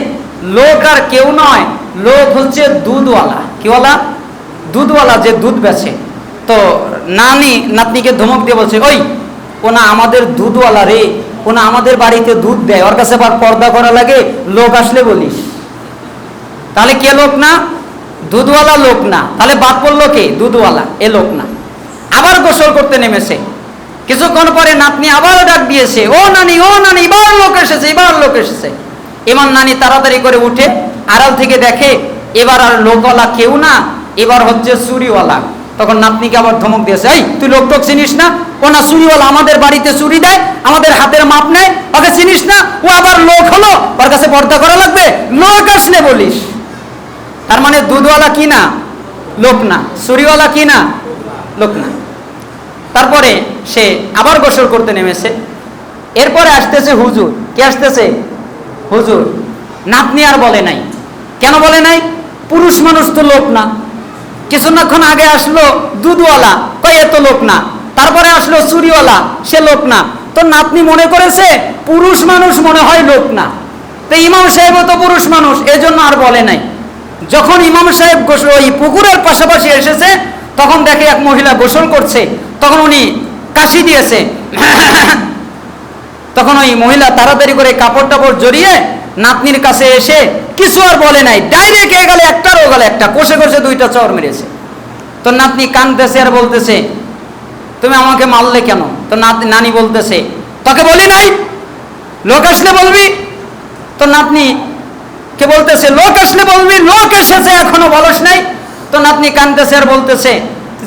লোক আর কেউ নয়, লোক হচ্ছে দুধওয়ালা। কিওয়ালা? দুধওয়ালা, যে দুধ বেচে। তো নানি নাতনিকে ধমক দিয়ে বলছে, ওই ও না আমাদের দুধওয়ালা রে, ও না আমাদের বাড়িতে দুধ দেয়, ওর কাছে আবার পর্দা করা লাগে, লোক আসলে বলিস। তাহলে কে লোক না? দুধওয়ালা লোক না। তাহলে বাদ পড়লো কে? দুধওয়ালা, এ লোক না। আবার গোসল করতে নেমেছে, কিছুক্ষণ পরে নাতনি আবার ডাক দিয়েছে, ও নানি, ও নানি, এবার লোক এসেছে, এবার লোক এসেছে। এবার নানি তাড়াতাড়ি করে উঠে আড়াল থেকে দেখে এবার আর লোকওয়ালা কেউ না, এবার হচ্ছে চুরিওয়ালা। তখন নাতনিকে আবার ধমক দিয়েছে, এই তুই লোক টোক চিনিস না? ও না চুরিওয়ালা, আমাদের বাড়িতে চুরি দেয়, আমাদের হাতের মাপ নেয়, ওকে চিনিস না? ও আবার লোক হলো, ওর কাছে পর্দা করা লাগবে, লোক আসলে বলিস। তার মানে দুধওয়ালা কি না? লোক না। চুরিওয়ালা কি না? লোক না। তারপরে সে আবার গোসল করতে নেমেছে। এরপরে আসতেছে হুজুর। কে আসতেছে? হুজুর। নাতনি আর বলে নাই। কেন বলে নাই? পুরুষ মানুষ তো লোক না। কিছুক্ষণ আগে আসলো দুধওয়ালা, কই এত লোক না। তারপরে আসলো চুরিওয়ালা, সে লোক না। তো নাতনি মনে করেছে পুরুষ মানুষ মনে হয় লোক না। তো ইমাম সাহেবও তো পুরুষ মানুষ, এজন্য আর বলে নাই। যখন ইমাম সাহেব ওই পুকুরের পাশাপাশি এসেছে, তখন দেখে এক মহিলা গোসল করছে, তখন উনি কাশি দিয়েছে। তখন ওই মহিলা তাড়াতাড়ি করে কাপড় টাপড় জড়িয়ে নাতনির কাছে এসে কিছু আর বলে নাই, ডাইরেক্ট এ গেলে একটার ও গেলে একটা, কষে কষে 2টা চর মেরেছে। তো নাতনি কাঁদতেছে আর বলতেছে, তুমি আমাকে মারলে কেন? তো নানি বলতেছে, তোকে বলি নাই লোক আসলে বলবি? তো নাতনি কে বলতেছে লোক আসলে বলবি, লোক এসেছে এখনো বলস নাই। তো নাতনি কানতেছে আর বলতেছে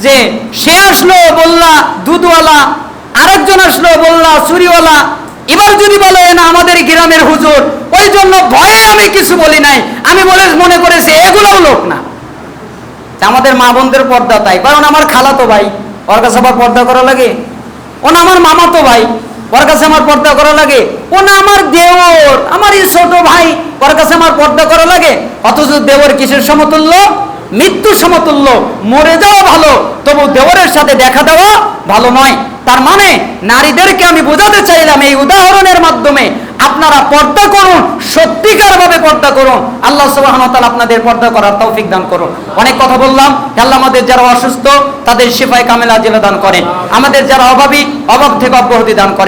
যে সে আসলো বললা দুধওয়ালা, আরেকজন আসলো বললা চুরিওয়ালা, এবার যদি বলে না আমাদের গ্রামের হুজুর, ওই জন্য ভয়ে আমি কিছু বলি নাই, আমি মনে করেছি এগুলোও লোক না। আমাদের মা বোনদের পর্দা তাই, কারণ আমার খালাতো ভাই, ওর কাছে আবার পর্দা করা লাগে। ও না আমার মামাতো ভাই, ওর কাছে আমার পর্দা করা লাগে। ও না আমার দেওর, আমার এই ছোট ভাই, ওর কাছে আমার পর্দা করা লাগে। অথচ দেওর কিসের সমতুল্য? মৃত্যু সমতুল্য। মরে যাওয়া ভালো, তবু দেওরের সাথে দেখা দেওয়া ভালো নয়। তার মানে নারীদেরকে আমি বোঝাতে চাইলাম এই উদাহরণের মাধ্যমে, আপনারা পর্দা করুন, সত্যিকার ভাবে পর্দা করুন। আল্লাহ সুবহানাহু ওয়া তাআলা আপনাদের পর্দা করার তৌফিক দান করুন। অনেক কথা বললাম, আল্লাহ আমাদের যারা অসুস্থ তাদের শিফায়ে কামেলা আজিলা দান করেন, আমাদের যারা অভাবী অভাব থেকে অব্যাহতি দান করেন।